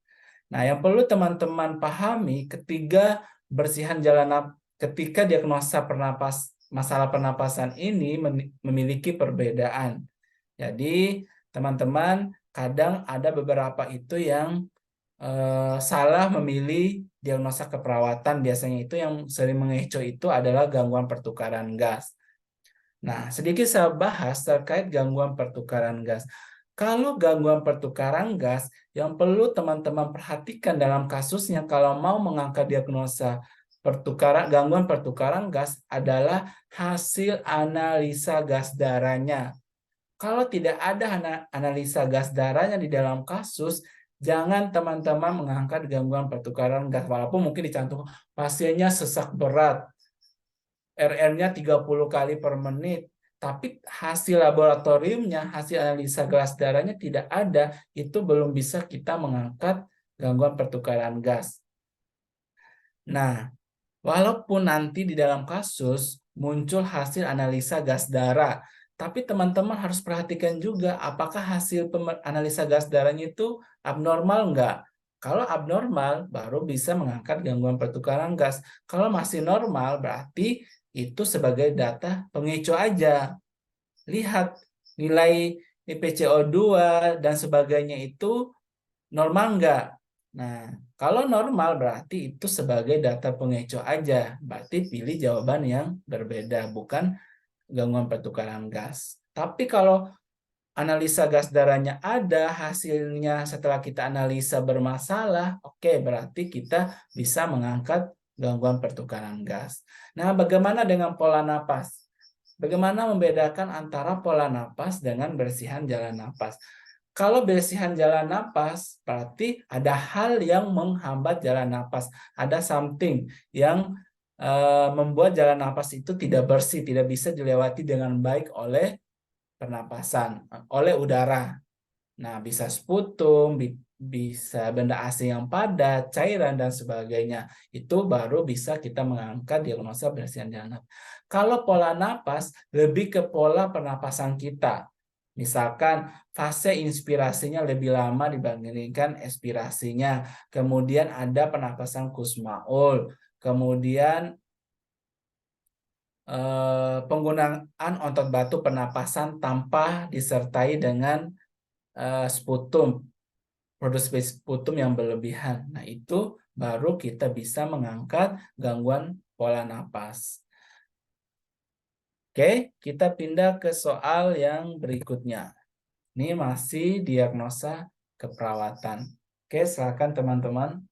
A: Nah, yang perlu teman-teman pahami ketika diagnosa masalah pernapasan ini memiliki perbedaan. Jadi, teman-teman kadang ada beberapa itu yang salah memilih diagnosa keperawatan. Biasanya itu yang sering mengecoh itu adalah gangguan pertukaran gas. Nah, sedikit saya bahas terkait gangguan pertukaran gas. Kalau gangguan pertukaran gas, yang perlu teman-teman perhatikan dalam kasusnya kalau mau mengangkat diagnosa gangguan pertukaran gas adalah hasil analisa gas darahnya. Kalau tidak ada analisa gas darahnya di dalam kasus, jangan teman-teman mengangkat gangguan pertukaran gas. Walaupun mungkin dicantum pasiennya sesak berat, RR-nya 30 kali per menit, tapi hasil laboratoriumnya, hasil analisa gas darahnya tidak ada, itu belum bisa kita mengangkat gangguan pertukaran gas. Nah, walaupun nanti di dalam kasus muncul hasil analisa gas darah, tapi teman-teman harus perhatikan juga apakah hasil analisa gas darahnya itu abnormal enggak. Kalau abnormal, baru bisa mengangkat gangguan pertukaran gas. Kalau masih normal, berarti itu sebagai data pengeco aja. Lihat nilai PCO2 dan sebagainya itu normal enggak. Nah, kalau normal berarti itu sebagai data pengeco aja. Berarti pilih jawaban yang berbeda, bukan gangguan pertukaran gas. Tapi kalau analisa gas darahnya ada, hasilnya setelah kita analisa bermasalah, oke, berarti kita bisa mengangkat gangguan pertukaran gas. Nah, bagaimana dengan pola napas? Bagaimana membedakan antara pola napas dengan bersihan jalan napas? Kalau bersihan jalan napas, berarti ada hal yang menghambat jalan napas. Ada something yang membuat jalan napas itu tidak bersih, tidak bisa dilewati dengan baik oleh pernapasan, oleh udara. Nah, bisa sputum, bisa benda asing yang padat, cairan, dan sebagainya. Itu baru bisa kita mengangkat diagnosa bersihan jalan napas. Kalau pola napas, lebih ke pola pernapasan kita. Misalkan fase inspirasinya lebih lama dibandingkan ekspirasinya. Kemudian ada pernapasan Kussmaul. Kemudian penggunaan otot batu pernapasan tanpa disertai dengan sputum, produksi sputum yang berlebihan. Nah, itu baru kita bisa mengangkat gangguan pola napas. Oke, kita pindah ke soal yang berikutnya. Ini masih diagnosa keperawatan. Oke, silakan teman-teman.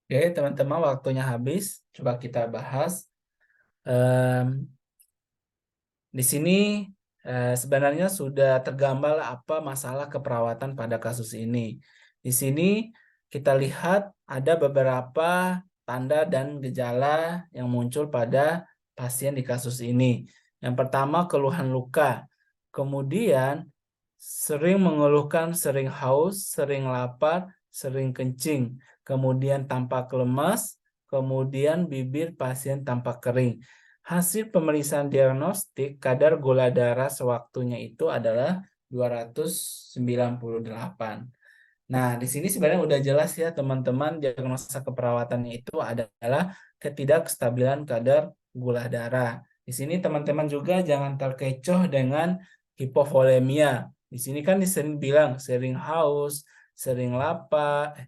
A: Oke, teman-teman, waktunya habis. Coba kita bahas. Di sini sebenarnya sudah tergambar apa masalah keperawatan pada kasus ini. Di sini kita lihat ada beberapa tanda dan gejala yang muncul pada pasien di kasus ini. Yang pertama, keluhan luka. Kemudian sering mengeluhkan sering haus, sering lapar, sering kencing. Kemudian tampak lemas, kemudian bibir pasien tampak kering. Hasil pemeriksaan diagnostik kadar gula darah sewaktunya itu adalah 298. Nah, di sini sebenarnya udah jelas ya teman-teman, diagnosa keperawatannya itu adalah ketidakstabilan kadar gula darah. Di sini teman-teman juga jangan terkecoh dengan hipovolemia. Di sini kan disini bilang sering haus, sering lapar,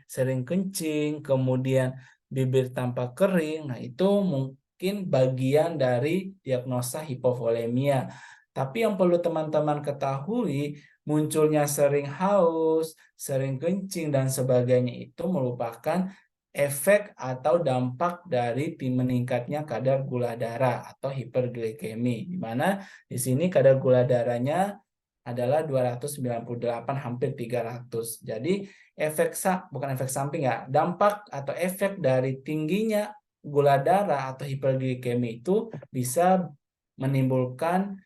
A: sering kencing, kemudian bibir tampak kering. Nah, itu mungkin bagian dari diagnosa hipovolemia. Tapi yang perlu teman-teman ketahui, munculnya sering haus, sering kencing, dan sebagainya itu merupakan efek atau dampak dari meningkatnya kadar gula darah atau hiperglikemi, di mana di sini kadar gula darahnya adalah 298, hampir 300. Jadi bukan efek samping ya, dampak atau efek dari tingginya gula darah atau hiperglikemi itu bisa menimbulkan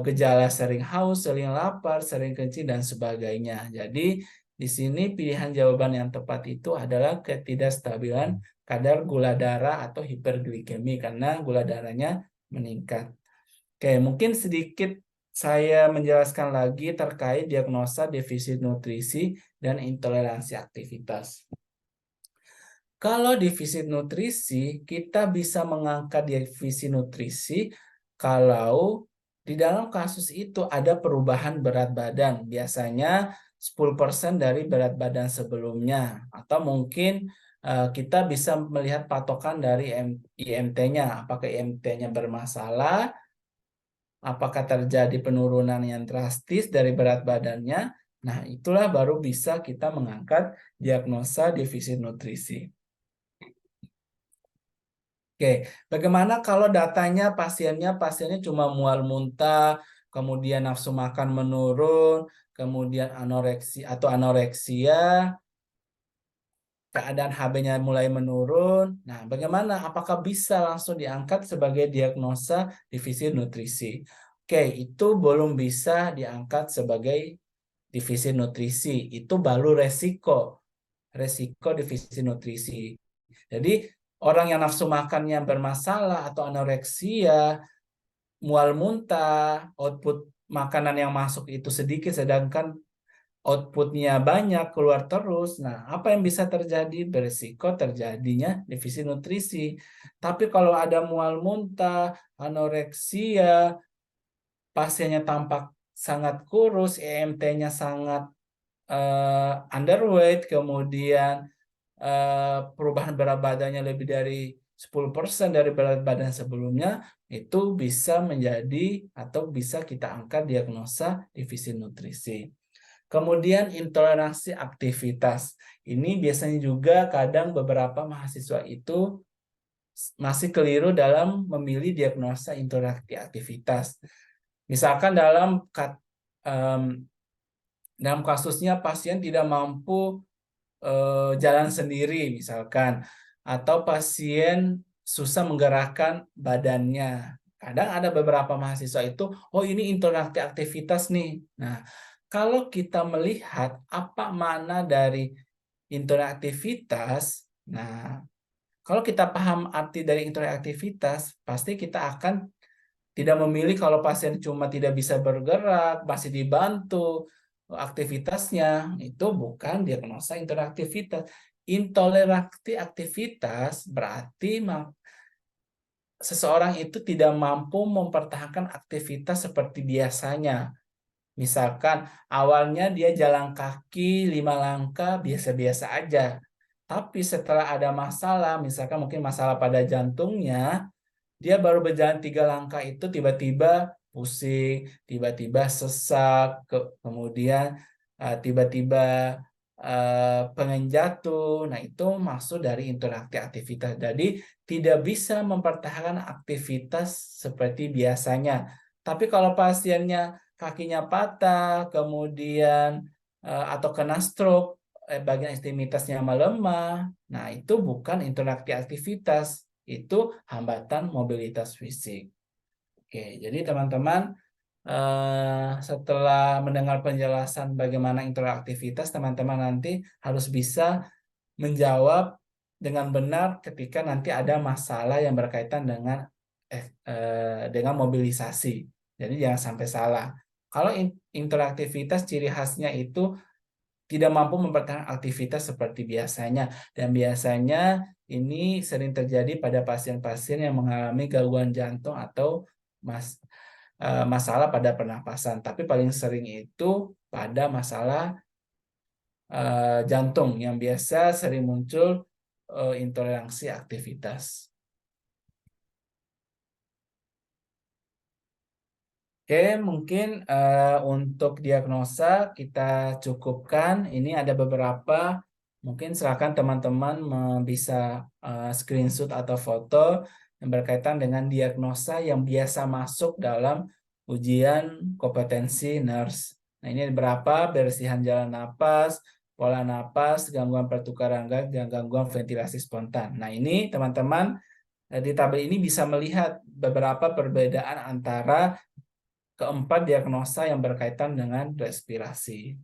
A: gejala sering haus, sering lapar, sering kencing, dan sebagainya. Jadi di sini pilihan jawaban yang tepat itu adalah ketidakstabilan kadar gula darah atau hiperglikemi karena gula darahnya meningkat. Oke, mungkin sedikit saya menjelaskan lagi terkait diagnosa defisit nutrisi dan intoleransi aktivitas. Kalau defisit nutrisi, kita bisa mengangkat defisit nutrisi kalau di dalam kasus itu ada perubahan berat badan. Biasanya 10% dari berat badan sebelumnya. Atau mungkin kita bisa melihat patokan dari IMT-nya. Apakah IMT-nya bermasalah? Apakah terjadi penurunan yang drastis dari berat badannya? Nah, itulah baru bisa kita mengangkat diagnosa defisit nutrisi. Oke, bagaimana kalau datanya pasiennya cuma mual muntah, kemudian nafsu makan menurun, kemudian anoreksia, keadaan HB-nya mulai menurun. Nah, bagaimana? Apakah bisa langsung diangkat sebagai diagnosa defisit nutrisi? Oke, itu belum bisa diangkat sebagai defisit nutrisi. Itu baru resiko defisit nutrisi. Jadi orang yang nafsu makannya bermasalah atau anoreksia, mual muntah, output makanan yang masuk itu sedikit sedangkan outputnya banyak keluar terus. Nah, apa yang bisa terjadi? Berisiko terjadinya defisit nutrisi. Tapi kalau ada mual muntah, anoreksia, pasiennya tampak sangat kurus, EMT-nya sangat underweight, kemudian perubahan berat badannya lebih dari 10% dari berat badan sebelumnya, itu bisa menjadi atau bisa kita angkat diagnosa defisit nutrisi. Kemudian intoleransi aktivitas. Ini biasanya juga kadang beberapa mahasiswa itu masih keliru dalam memilih diagnosa intoleransi aktivitas. Misalkan dalam kasusnya pasien tidak mampu jalan sendiri misalkan, atau pasien susah menggerakkan badannya. Kadang ada beberapa mahasiswa itu, oh ini intoleransi aktivitas nih. Nah, kalau kita melihat apa makna dari intoleransi aktivitas, nah kalau kita paham arti dari intoleransi aktivitas, pasti kita akan tidak memilih kalau pasien cuma tidak bisa bergerak, masih dibantu aktivitasnya, itu bukan diagnosa interaktivitas. Intoleransi aktivitas berarti seseorang itu tidak mampu mempertahankan aktivitas seperti biasanya. Misalkan awalnya dia jalan kaki 5 langkah biasa-biasa aja. Tapi setelah ada masalah, misalkan mungkin masalah pada jantungnya, dia baru berjalan 3 langkah itu tiba-tiba pusing, tiba-tiba sesak, kemudian tiba-tiba pengen jatuh. Nah, itu maksud dari interaksi aktivitas. Jadi tidak bisa mempertahankan aktivitas seperti biasanya. Tapi kalau pasiennya kakinya patah, kemudian atau kena stroke, bagian ekstremitasnya melemah, nah itu bukan interaksi aktivitas, itu hambatan mobilitas fisik. Oke, jadi teman-teman setelah mendengar penjelasan bagaimana interaktivitas, teman-teman nanti harus bisa menjawab dengan benar ketika nanti ada masalah yang berkaitan dengan mobilisasi. Jadi jangan sampai salah. Kalau interaktivitas ciri khasnya itu tidak mampu mempertahankan aktivitas seperti biasanya, dan biasanya ini sering terjadi pada pasien-pasien yang mengalami gangguan jantung atau masalah pada pernapasan, tapi paling sering itu pada masalah jantung yang biasa sering muncul intoleransi aktivitas. Oke, mungkin untuk diagnosa kita cukupkan. Ini ada beberapa, mungkin silakan teman-teman bisa screenshot atau foto yang berkaitan dengan diagnosa yang biasa masuk dalam ujian kompetensi nurse. Nah, ini berapa: bersihan jalan napas, pola napas, gangguan pertukaran gas, dan gangguan ventilasi spontan. Nah, ini teman-teman di tabel ini bisa melihat beberapa perbedaan antara keempat diagnosa yang berkaitan dengan respirasi.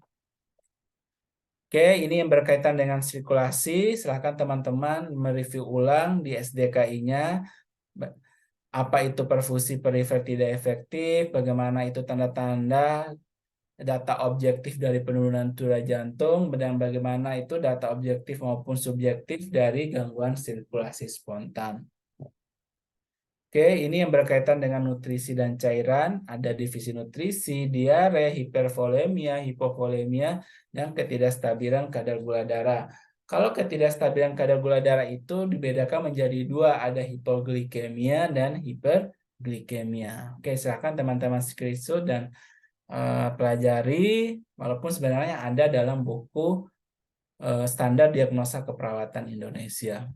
A: Oke, ini yang berkaitan dengan sirkulasi. Silakan teman-teman mereview ulang di SDKI-nya. Apa itu perfusi perifer tidak efektif, bagaimana itu tanda-tanda data objektif dari penurunan cura jantung, dan bagaimana itu data objektif maupun subjektif dari gangguan sirkulasi spontan. Oke, ini yang berkaitan dengan nutrisi dan cairan. Ada divisi nutrisi, diare, hipervolemia, hipovolemia, dan ketidakstabilan kadar gula darah. Kalau ketidakstabilan kadar gula darah itu dibedakan menjadi dua, ada hipoglikemia dan hiperglikemia. Oke, silakan teman-teman screenshot dan pelajari, walaupun sebenarnya ada dalam buku standar diagnosa keperawatan Indonesia.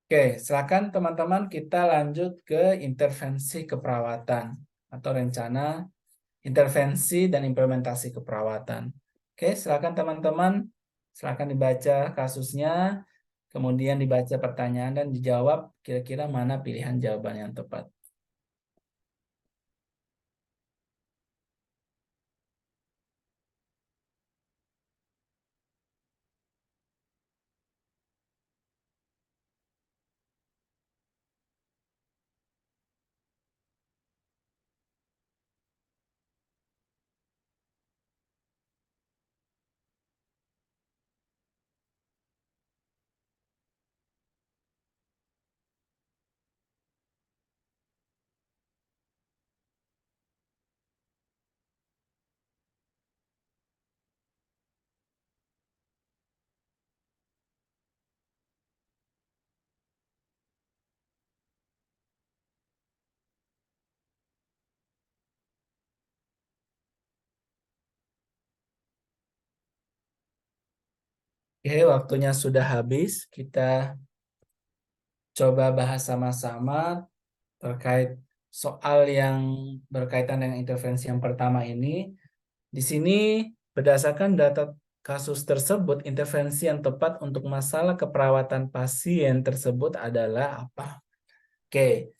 A: Oke, silakan teman-teman kita lanjut ke intervensi keperawatan atau rencana intervensi dan implementasi keperawatan. Oke, silakan teman-teman, silakan dibaca kasusnya, kemudian dibaca pertanyaan dan dijawab kira-kira mana pilihan jawaban yang tepat. Oke, waktunya sudah habis. Kita coba bahas sama-sama terkait soal yang berkaitan dengan intervensi yang pertama ini. Di sini berdasarkan data kasus tersebut, intervensi yang tepat untuk masalah keperawatan pasien tersebut adalah apa? Oke,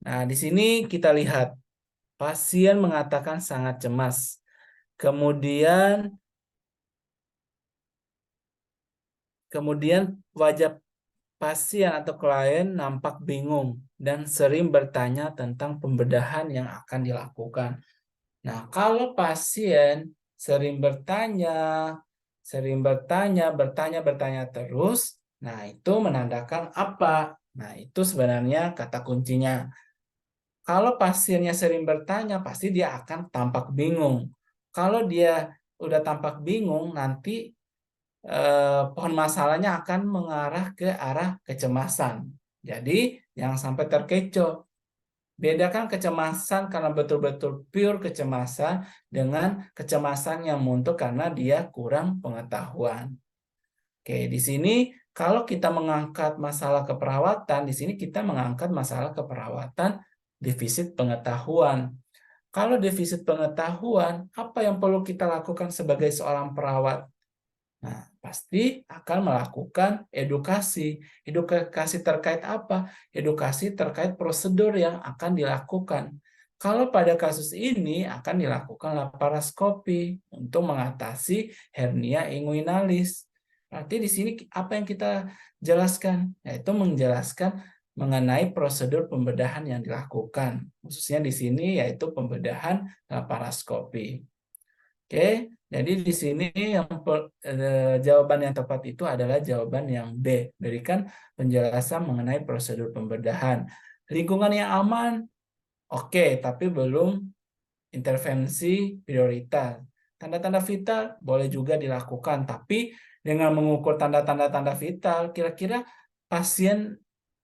A: nah di sini kita lihat pasien mengatakan sangat cemas. Kemudian wajah pasien atau klien nampak bingung dan sering bertanya tentang pembedahan yang akan dilakukan. Nah, kalau pasien bertanya terus, nah itu menandakan apa? Nah, itu sebenarnya kata kuncinya. Kalau pasiennya sering bertanya, pasti dia akan tampak bingung. Kalau dia udah tampak bingung, nanti pohon masalahnya akan mengarah ke arah kecemasan. Jadi, jangan sampai terkecoh. Bedakan kecemasan karena betul-betul pure kecemasan dengan kecemasan yang muncul karena dia kurang pengetahuan. Oke, di sini kalau kita mengangkat masalah keperawatan, di sini kita mengangkat masalah keperawatan defisit pengetahuan. Kalau defisit pengetahuan, apa yang perlu kita lakukan sebagai seorang perawat? Nah, pasti akan melakukan edukasi. Edukasi terkait apa? Edukasi terkait prosedur yang akan dilakukan. Kalau pada kasus ini akan dilakukan laparoskopi untuk mengatasi hernia inguinalis. Berarti di sini apa yang kita jelaskan? Yaitu menjelaskan mengenai prosedur pembedahan yang dilakukan. Khususnya di sini yaitu pembedahan laparoskopi. Oke, jadi di sini yang jawaban yang tepat itu adalah jawaban yang B. Berikan penjelasan mengenai prosedur pembedahan. Lingkungan yang aman, oke, tapi belum intervensi prioritas. Tanda-tanda vital boleh juga dilakukan, tapi dengan mengukur tanda-tanda vital, kira-kira pasien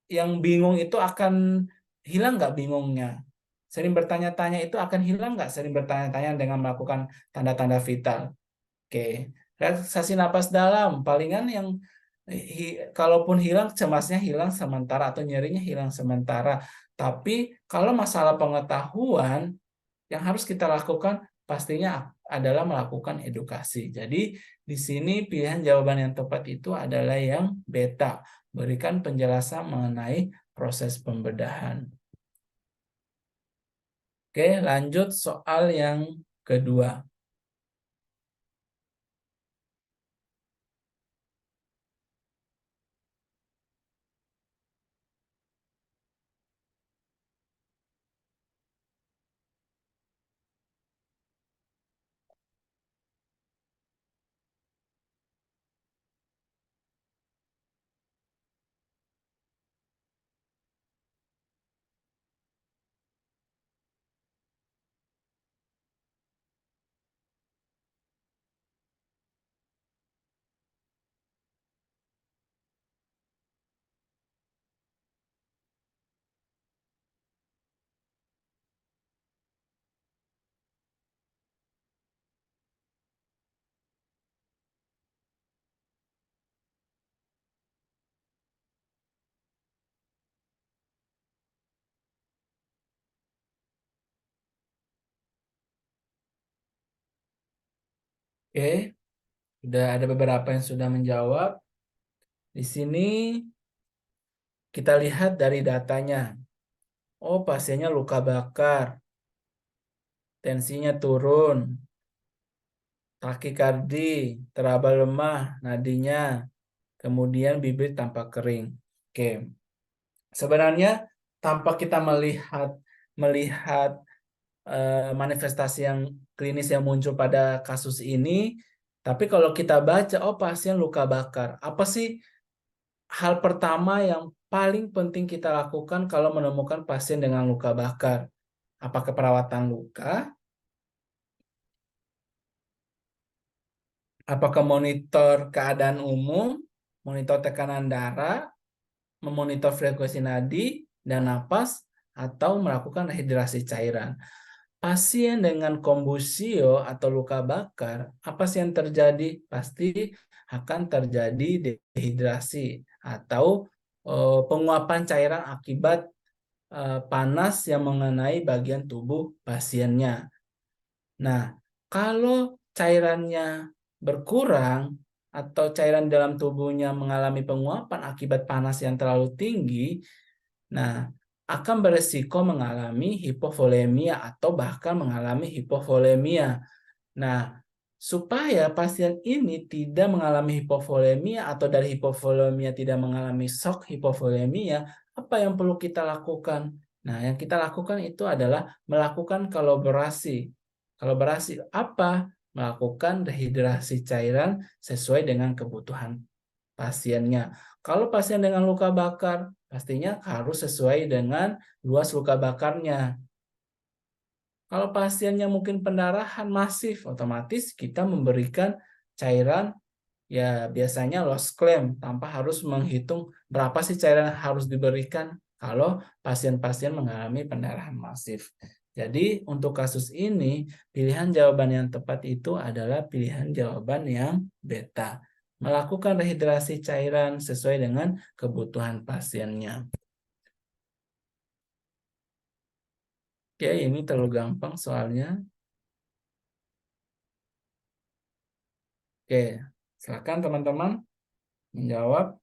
A: yang bingung itu akan hilang nggak bingungnya? Sering bertanya-tanya itu akan hilang nggak sering bertanya-tanya dengan melakukan tanda-tanda vital? Oke, relaksasi napas dalam, palingan yang kalaupun hilang cemasnya hilang sementara atau nyerinya hilang sementara. Tapi kalau masalah pengetahuan yang harus kita lakukan pastinya adalah melakukan edukasi. Jadi di sini pilihan jawaban yang tepat itu adalah yang beta, berikan penjelasan mengenai proses pembedahan. Oke, lanjut soal yang kedua. Oke, sudah ada beberapa yang sudah menjawab. Di sini kita lihat dari datanya. Oh, pasiennya luka bakar, tensinya turun, takikardi, teraba lemah, nadinya, kemudian bibir tampak kering. Oke, sebenarnya tanpa kita melihat melihat manifestasi yang klinis yang muncul pada kasus ini, tapi kalau kita baca, oh pasien luka bakar, apa sih hal pertama yang paling penting kita lakukan kalau menemukan pasien dengan luka bakar? Apakah perawatan luka? Apakah monitor keadaan umum, monitor tekanan darah, memonitor frekuensi nadi dan napas, atau melakukan rehidrasi cairan? Pasien dengan kombusio atau luka bakar, apa sih yang terjadi? Pasti akan terjadi dehidrasi atau penguapan cairan akibat panas yang mengenai bagian tubuh pasiennya. Nah, kalau cairannya berkurang atau cairan dalam tubuhnya mengalami penguapan akibat panas yang terlalu tinggi, nah, akan beresiko mengalami hipovolemia atau bahkan mengalami hipovolemia. Nah, supaya pasien ini tidak mengalami hipovolemia atau dari hipovolemia tidak mengalami shock hipovolemia, apa yang perlu kita lakukan? Nah, yang kita lakukan itu adalah melakukan kolaborasi. Kolaborasi apa? Melakukan rehidrasi cairan sesuai dengan kebutuhan pasiennya. Kalau pasien dengan luka bakar, pastinya harus sesuai dengan luas luka bakarnya. Kalau pasiennya mungkin pendarahan masif, otomatis kita memberikan cairan ya biasanya loss claim tanpa harus menghitung berapa sih cairan yang harus diberikan kalau pasien-pasien mengalami pendarahan masif. Jadi untuk kasus ini pilihan jawaban yang tepat itu adalah pilihan jawaban yang beta. Melakukan rehidrasi cairan sesuai dengan kebutuhan pasiennya. Oke, ini terlalu gampang soalnya. Oke, silakan teman-teman menjawab.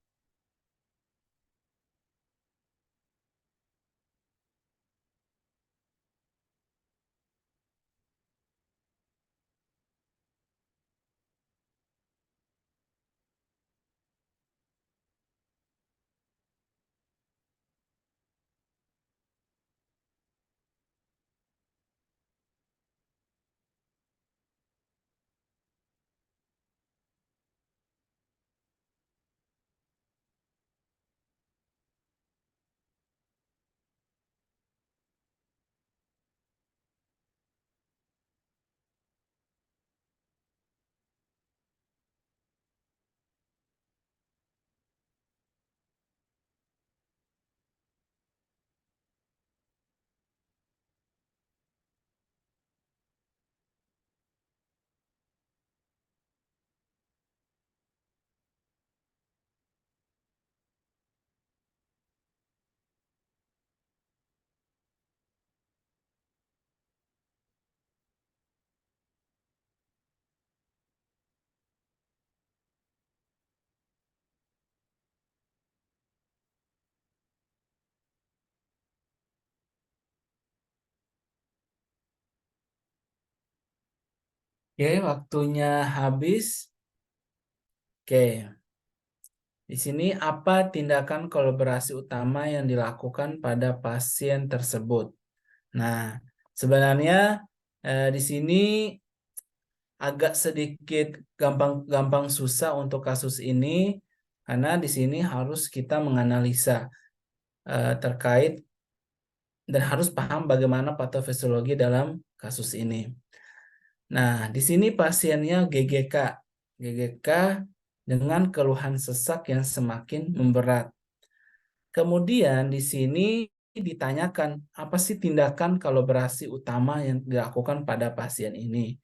A: Oke, waktunya habis. Oke, di sini apa tindakan kolaborasi utama yang dilakukan pada pasien tersebut? Nah, sebenarnya di sini agak sedikit gampang susah untuk kasus ini karena di sini harus kita menganalisa terkait dan harus paham bagaimana patofisiologi dalam kasus ini. Nah, di sini pasiennya GGK. GGK dengan keluhan sesak yang semakin memberat. Kemudian di sini ditanyakan apa sih tindakan kolaborasi utama yang dilakukan pada pasien ini.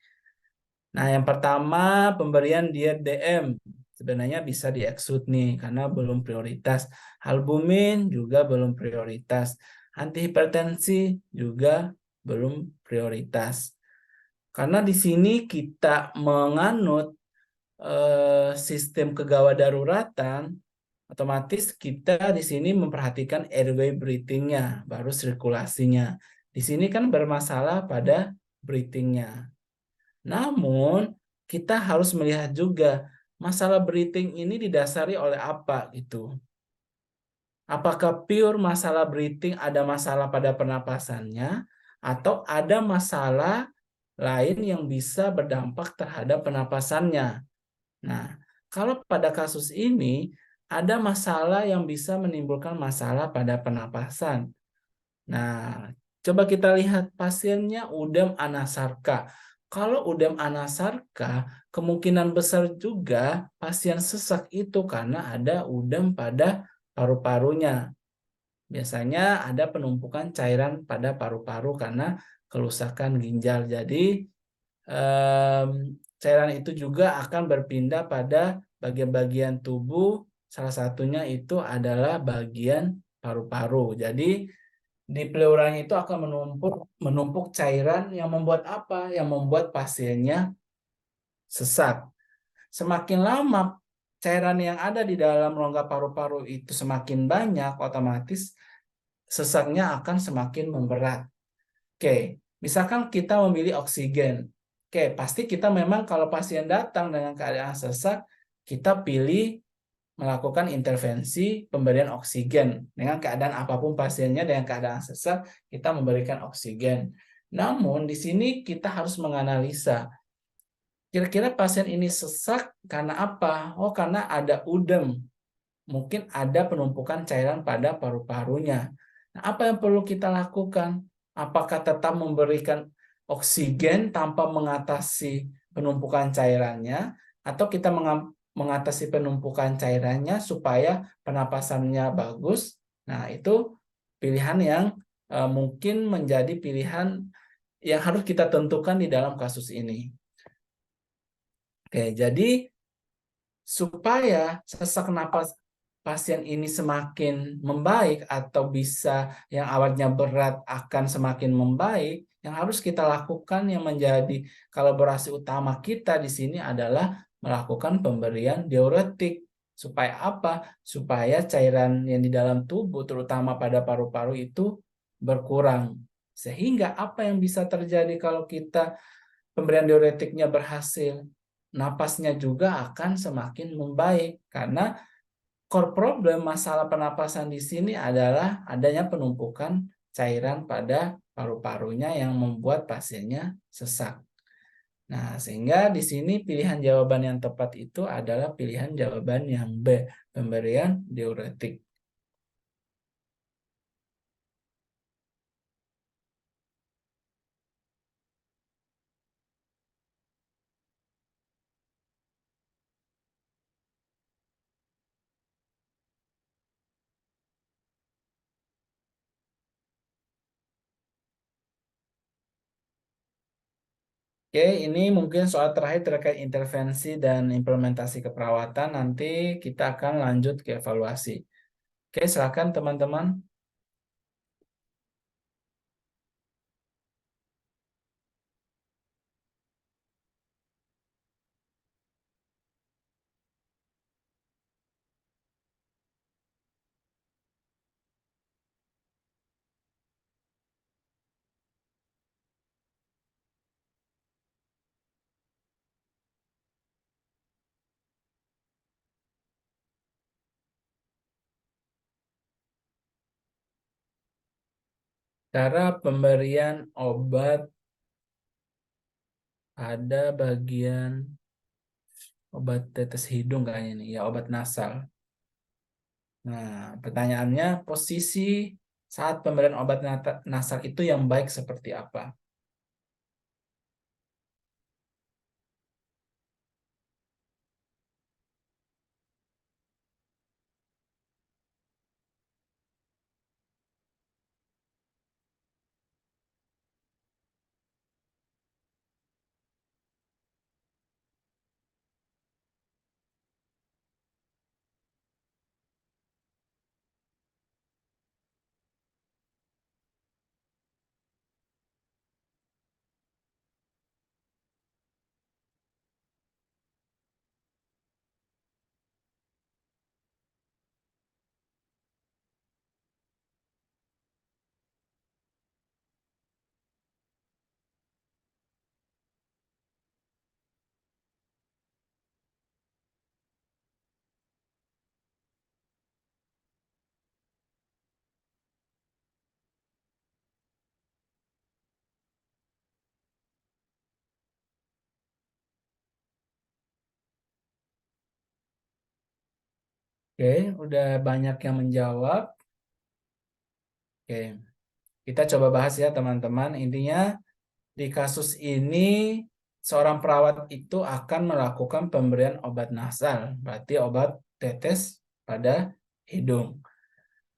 A: Nah, yang pertama pemberian diet DM. Sebenarnya bisa dieksud nih karena belum prioritas. Albumin juga belum prioritas. Antihipertensi juga belum prioritas. Karena di sini kita menganut sistem kegawat daruratan, otomatis kita di sini memperhatikan airway breathing-nya, baru sirkulasinya. Di sini kan bermasalah pada breathing-nya. Namun, kita harus melihat juga masalah breathing ini didasari oleh apa gitu. Apakah pure masalah breathing ada masalah pada pernapasannya atau ada masalah lain yang bisa berdampak terhadap pernapasannya. Nah, kalau pada kasus ini ada masalah yang bisa menimbulkan masalah pada pernapasan. Nah, coba kita lihat pasiennya udem anasarka. Kalau udem anasarka, kemungkinan besar juga pasien sesak itu karena ada udem pada paru-parunya. Biasanya ada penumpukan cairan pada paru-paru karena kerusakan ginjal. Jadi, cairan itu juga akan berpindah pada bagian-bagian tubuh. Salah satunya itu adalah bagian paru-paru. Jadi, di pleuranya itu akan menumpuk menumpuk cairan yang membuat apa? Yang membuat pasiennya sesak. Semakin lama cairan yang ada di dalam rongga paru-paru itu semakin banyak, otomatis sesaknya akan semakin memberat. Oke, misalkan kita memilih oksigen. Oke, pasti kita memang kalau pasien datang dengan keadaan sesak, kita pilih melakukan intervensi pemberian oksigen. Dengan keadaan apapun pasiennya dengan keadaan sesak, kita memberikan oksigen. Namun di sini kita harus menganalisa, kira-kira pasien ini sesak karena apa? Oh, karena ada udem. Mungkin ada penumpukan cairan pada paru-parunya. Nah, apa yang perlu kita lakukan? Apakah tetap memberikan oksigen tanpa mengatasi penumpukan cairannya, atau kita mengatasi penumpukan cairannya supaya pernapasannya bagus? Nah, itu pilihan yang mungkin menjadi pilihan yang harus kita tentukan di dalam kasus ini. Oke, jadi supaya sesak napas pasien ini semakin membaik atau bisa yang awalnya berat akan semakin membaik, yang harus kita lakukan yang menjadi kolaborasi utama kita di sini adalah melakukan pemberian diuretik. Supaya apa? Supaya cairan yang di dalam tubuh, terutama pada paru-paru itu berkurang. Sehingga apa yang bisa terjadi kalau kita pemberian diuretiknya berhasil? Napasnya juga akan semakin membaik karena core problem masalah pernapasan di sini adalah adanya penumpukan cairan pada paru-parunya yang membuat pasiennya sesak. Nah, sehingga di sini pilihan jawaban yang tepat itu adalah pilihan jawaban yang B, pemberian diuretik. Oke, ini mungkin soal terakhir terkait intervensi dan implementasi keperawatan. Nanti kita akan lanjut ke evaluasi. Oke, silakan teman-teman. Cara pemberian obat pada bagian obat tetes hidung kayaknya nih, ya obat nasal. Nah, pertanyaannya posisi saat pemberian obat nasal itu yang baik seperti apa? Oke, udah banyak yang menjawab. Oke, kita coba bahas ya teman-teman. Intinya di kasus ini seorang perawat itu akan melakukan pemberian obat nasal, berarti obat tetes pada hidung.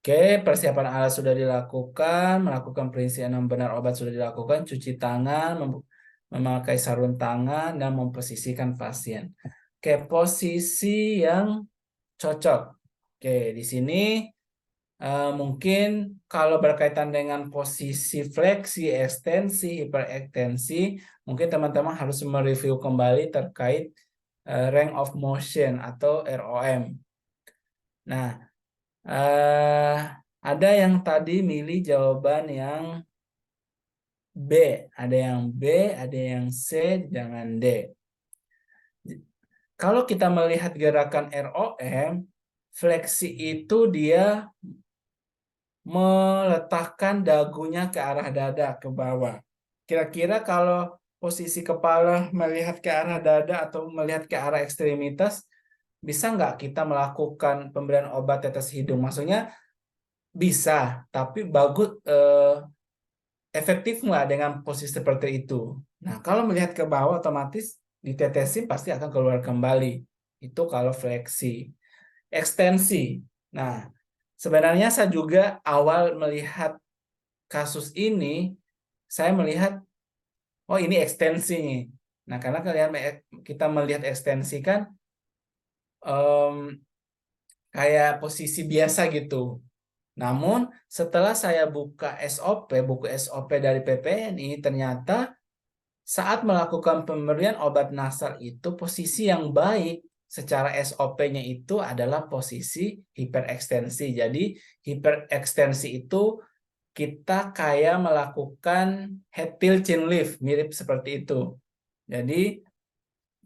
A: Oke, persiapan alat sudah dilakukan, melakukan perincian yang benar obat sudah dilakukan, cuci tangan, memakai sarung tangan, dan memposisikan pasien. Oke, posisi yang cocok. Oke, di sini mungkin kalau berkaitan dengan posisi fleksi, ekstensi, hiperekstensi, mungkin teman-teman harus mereview kembali terkait range of motion atau ROM. Nah, eh, ada yang tadi milih jawaban yang B, ada yang B, ada yang C, jangan D. Kalau kita melihat gerakan ROM, fleksi itu dia meletakkan dagunya ke arah dada ke bawah. Kira-kira kalau posisi kepala melihat ke arah dada atau melihat ke arah ekstremitas, bisa nggak kita melakukan pemberian obat tetes hidung? Maksudnya bisa, tapi bagus efektif nggak dengan posisi seperti itu? Nah, kalau melihat ke bawah otomatis ditetesin pasti akan keluar kembali. Itu kalau fleksi. Ekstensi. Nah, sebenarnya saya juga awal melihat kasus ini, saya melihat, oh ini ekstensi. Nah, karena kalian kita melihat ekstensi kan em, kayak posisi biasa gitu. Namun setelah saya buka SOP, buku SOP dari PPNI, ternyata saat melakukan pemberian obat nasal itu posisi yang baik secara SOP-nya itu adalah posisi hiperekstensi. Jadi hiperekstensi itu kita kayak melakukan head tilt chin lift, mirip seperti itu. Jadi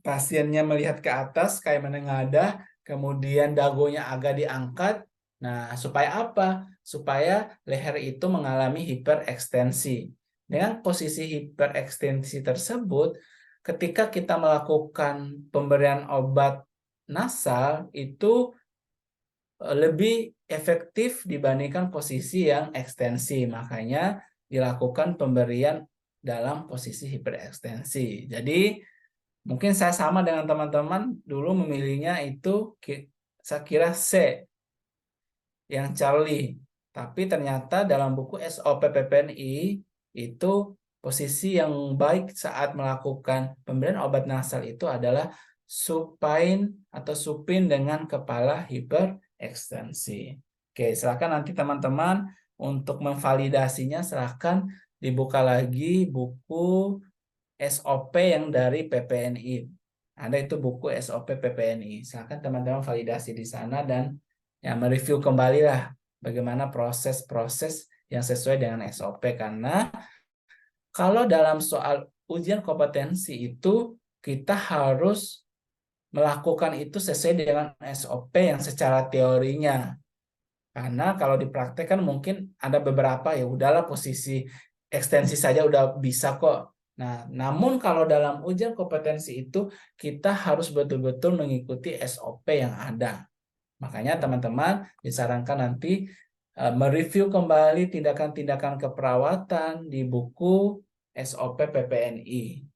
A: pasiennya melihat ke atas kayak menengadah, kemudian dagunya agak diangkat. Nah, supaya apa? Supaya leher itu mengalami hiperekstensi. Dengan posisi hiperekstensi tersebut, ketika kita melakukan pemberian obat nasal itu lebih efektif dibandingkan posisi yang ekstensi. Makanya dilakukan pemberian dalam posisi hiperekstensi. Jadi mungkin saya sama dengan teman-teman dulu memilihnya itu saya kira C yang Charlie. Tapi ternyata dalam buku SOP PPNI itu posisi yang baik saat melakukan pemberian obat nasal itu adalah supine atau supin dengan kepala hiperekstensi. Oke, silakan nanti teman-teman untuk memvalidasinya silakan dibuka lagi buku SOP yang dari PPNI. Ada itu buku SOP PPNI. Silakan teman-teman validasi di sana dan ya mereview kembali lah bagaimana proses-proses yang sesuai dengan SOP karena kalau dalam soal ujian kompetensi itu kita harus melakukan itu sesuai dengan SOP yang secara teorinya. Karena kalau di praktek kan mungkin ada beberapa ya udahlah posisi ekstensi saja udah bisa kok. Nah, namun kalau dalam ujian kompetensi itu kita harus betul-betul mengikuti SOP yang ada. Makanya teman-teman disarankan nanti mereview kembali tindakan-tindakan keperawatan di buku SOP PPNI.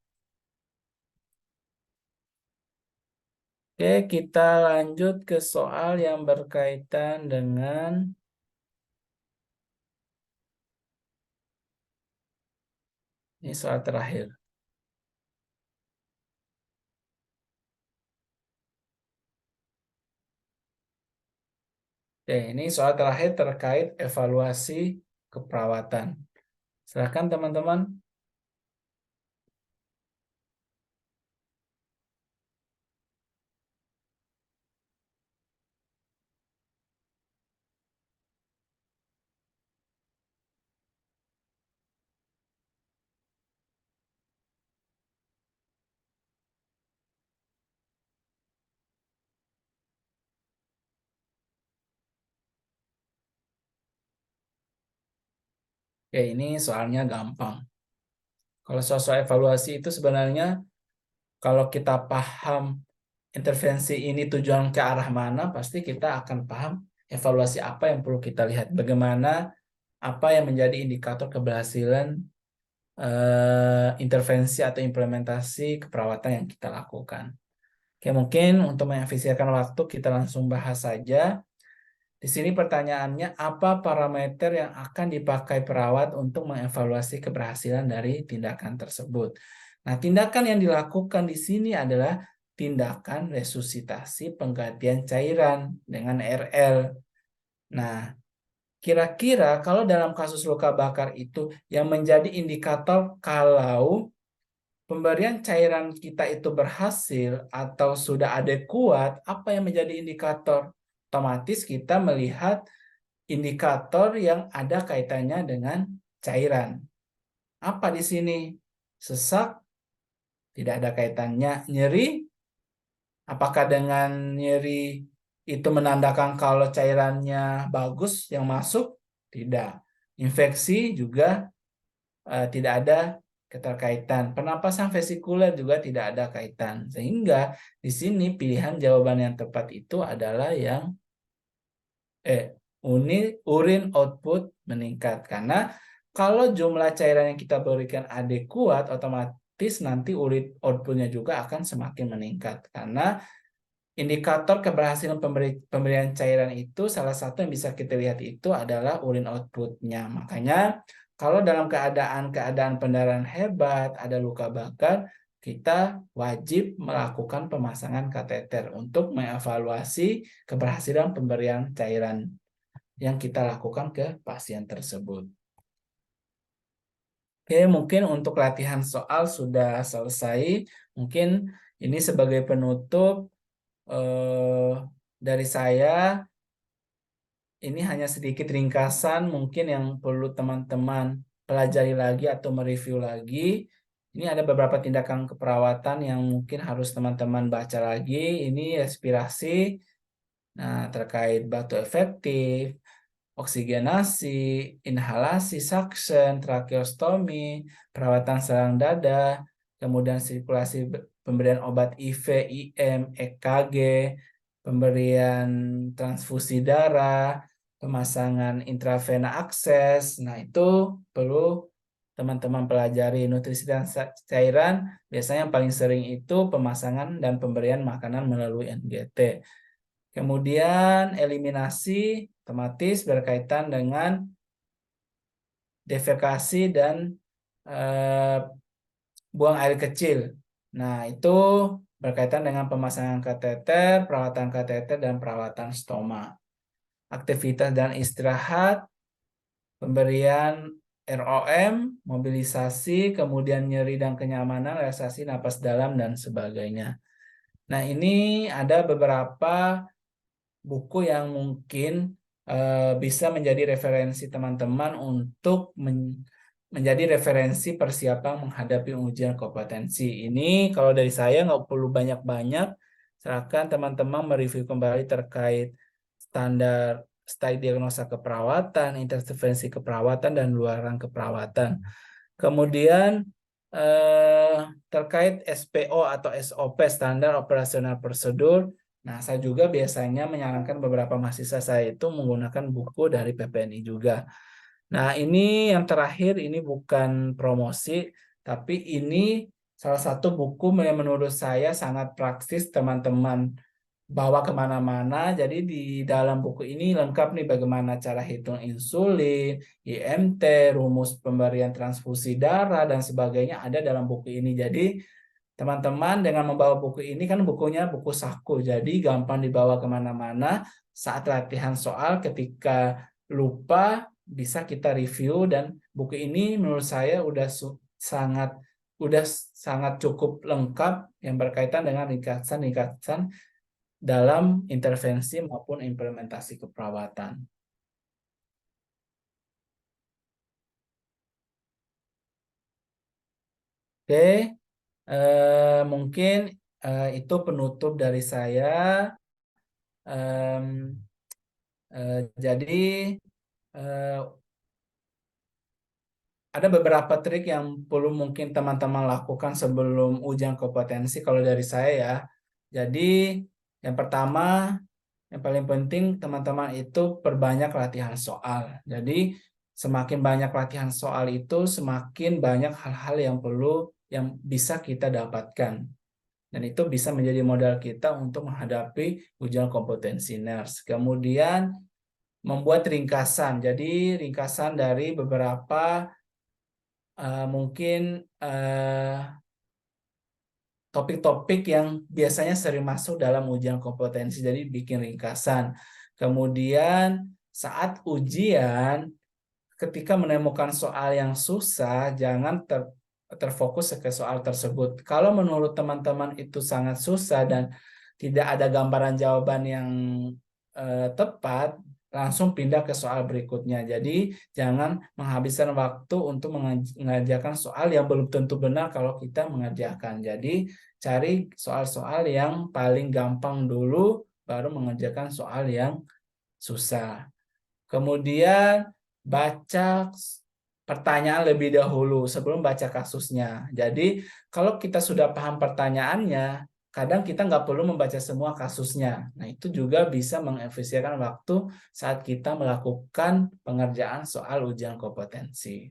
A: Oke, kita lanjut ke soal yang berkaitan dengan ini soal terakhir. Oke, ini soal terakhir terkait evaluasi keperawatan. Silakan teman-teman. Oke, ini soalnya gampang. Kalau soal evaluasi itu sebenarnya kalau kita paham intervensi ini tujuan ke arah mana, pasti kita akan paham evaluasi apa yang perlu kita lihat. Bagaimana apa yang menjadi indikator keberhasilan intervensi atau implementasi keperawatan yang kita lakukan. Oke, mungkin untuk mengefisienkan waktu kita langsung bahas saja. Di sini pertanyaannya, apa parameter yang akan dipakai perawat untuk mengevaluasi keberhasilan dari tindakan tersebut? Nah, tindakan yang dilakukan di sini adalah tindakan resusitasi penggantian cairan dengan RL. Nah, kira-kira kalau dalam kasus luka bakar itu yang menjadi indikator kalau pemberian cairan kita itu berhasil atau sudah adekuat, apa yang menjadi indikator? Otomatis kita melihat indikator yang ada kaitannya dengan cairan. Apa di sini? Sesak, tidak ada kaitannya. Nyeri, apakah dengan nyeri itu menandakan kalau cairannya bagus yang masuk? Tidak. Infeksi juga tidak ada keterkaitan. Pernapasan vesikuler juga tidak ada kaitan. Sehingga di sini pilihan jawaban yang tepat itu adalah yang urin output meningkat. Karena kalau jumlah cairan yang kita berikan adekuat, otomatis nanti urin outputnya juga akan semakin meningkat. Karena indikator keberhasilan pemberian cairan itu salah satu yang bisa kita lihat itu adalah urin outputnya. Makanya kalau dalam keadaan pendarahan hebat, ada luka bakar, kita wajib melakukan pemasangan kateter untuk mengevaluasi keberhasilan pemberian cairan yang kita lakukan ke pasien tersebut. Oke, mungkin untuk latihan soal sudah selesai. Mungkin ini sebagai penutup dari saya, ini hanya sedikit ringkasan mungkin yang perlu teman-teman pelajari lagi atau mereview lagi. Ini ada beberapa tindakan keperawatan yang mungkin harus teman-teman baca lagi. Ini respirasi, nah terkait batu efektif, oksigenasi, inhalasi, suction, tracheostomi, perawatan selang dada, kemudian sirkulasi pemberian obat IV, IM, EKG, pemberian transfusi darah, pemasangan intravena akses. Nah, itu perlu teman-teman pelajari. Nutrisi dan cairan, biasanya yang paling sering itu pemasangan dan pemberian makanan melalui NGT. Kemudian eliminasi otomatis berkaitan dengan defekasi dan buang air kecil. Nah, itu berkaitan dengan pemasangan kateter, perawatan kateter, dan perawatan stoma. Aktivitas dan istirahat, pemberian ROM, mobilisasi, kemudian nyeri dan kenyamanan, relaksasi napas dalam, dan sebagainya. Nah, ini ada beberapa buku yang mungkin bisa menjadi referensi teman-teman untuk menjadi referensi persiapan menghadapi ujian kompetensi. Ini kalau dari saya nggak perlu banyak-banyak, silakan teman-teman mereview kembali terkait standar studi diagnosa keperawatan, intervensi keperawatan, dan luaran keperawatan. Kemudian terkait SPO atau SOP, standar operasional prosedur. Nah, saya juga biasanya menyarankan beberapa mahasiswa saya itu menggunakan buku dari PPNI juga. Nah, ini yang terakhir, ini bukan promosi, tapi ini salah satu buku yang menurut saya sangat praktis teman-teman bawa kemana-mana. Jadi di dalam buku ini lengkap nih bagaimana cara hitung insulin, IMT, rumus pemberian transfusi darah, dan sebagainya ada dalam buku ini. Jadi teman-teman dengan membawa buku ini, kan bukunya buku saku, jadi gampang dibawa kemana-mana. Saat latihan soal ketika lupa bisa kita review, dan buku ini menurut saya sangat cukup lengkap yang berkaitan dengan ringkasan-ringkasan dalam intervensi maupun implementasi keperawatan. Oke, mungkin itu penutup dari saya. Jadi ada beberapa trik yang perlu mungkin teman-teman lakukan sebelum ujian kompetensi kalau dari saya ya. Jadi yang pertama, yang paling penting teman-teman itu perbanyak latihan soal. Jadi semakin banyak latihan soal itu, semakin banyak hal-hal yang bisa kita dapatkan. Dan itu bisa menjadi modal kita untuk menghadapi ujian kompetensi NERS. Kemudian membuat ringkasan. Jadi ringkasan dari beberapa mungkin topik-topik yang biasanya sering masuk dalam ujian kompetensi. Jadi bikin ringkasan. Kemudian saat ujian, ketika menemukan soal yang susah, jangan terfokus ke soal tersebut. Kalau menurut teman-teman itu sangat susah dan tidak ada gambaran jawaban yang tepat, langsung pindah ke soal berikutnya. Jadi jangan menghabiskan waktu untuk mengerjakan soal yang belum tentu benar kalau kita mengerjakan. Jadi cari soal-soal yang paling gampang dulu, baru mengerjakan soal yang susah. Kemudian baca pertanyaan lebih dahulu sebelum baca kasusnya. Jadi kalau kita sudah paham pertanyaannya, kadang kita nggak perlu membaca semua kasusnya. Nah, itu juga bisa mengefisienkan waktu saat kita melakukan pengerjaan soal ujian kompetensi.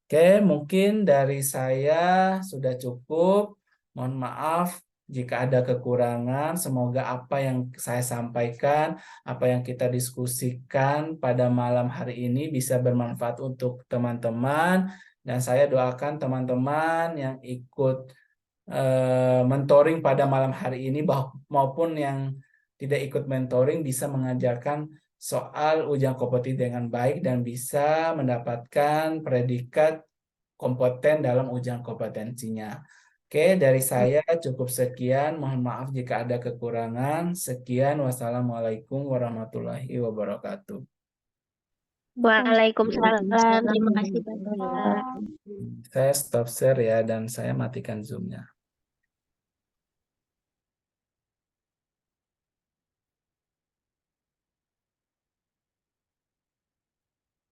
A: Oke, mungkin dari saya sudah cukup. Mohon maaf jika ada kekurangan. Semoga apa yang saya sampaikan, apa yang kita diskusikan pada malam hari ini bisa bermanfaat untuk teman-teman. Dan saya doakan teman-teman yang ikut mentoring pada malam hari ini maupun yang tidak ikut mentoring bisa mengajarkan soal ujian kompetensi dengan baik dan bisa mendapatkan predikat kompeten dalam ujian kompetensinya. Oke, dari saya cukup sekian. Mohon maaf jika ada kekurangan. Sekian, wassalamualaikum warahmatullahi wabarakatuh.
B: Waalaikumsalam. Terima kasih Pak.
A: Saya stop share ya, dan saya matikan Zoom-nya.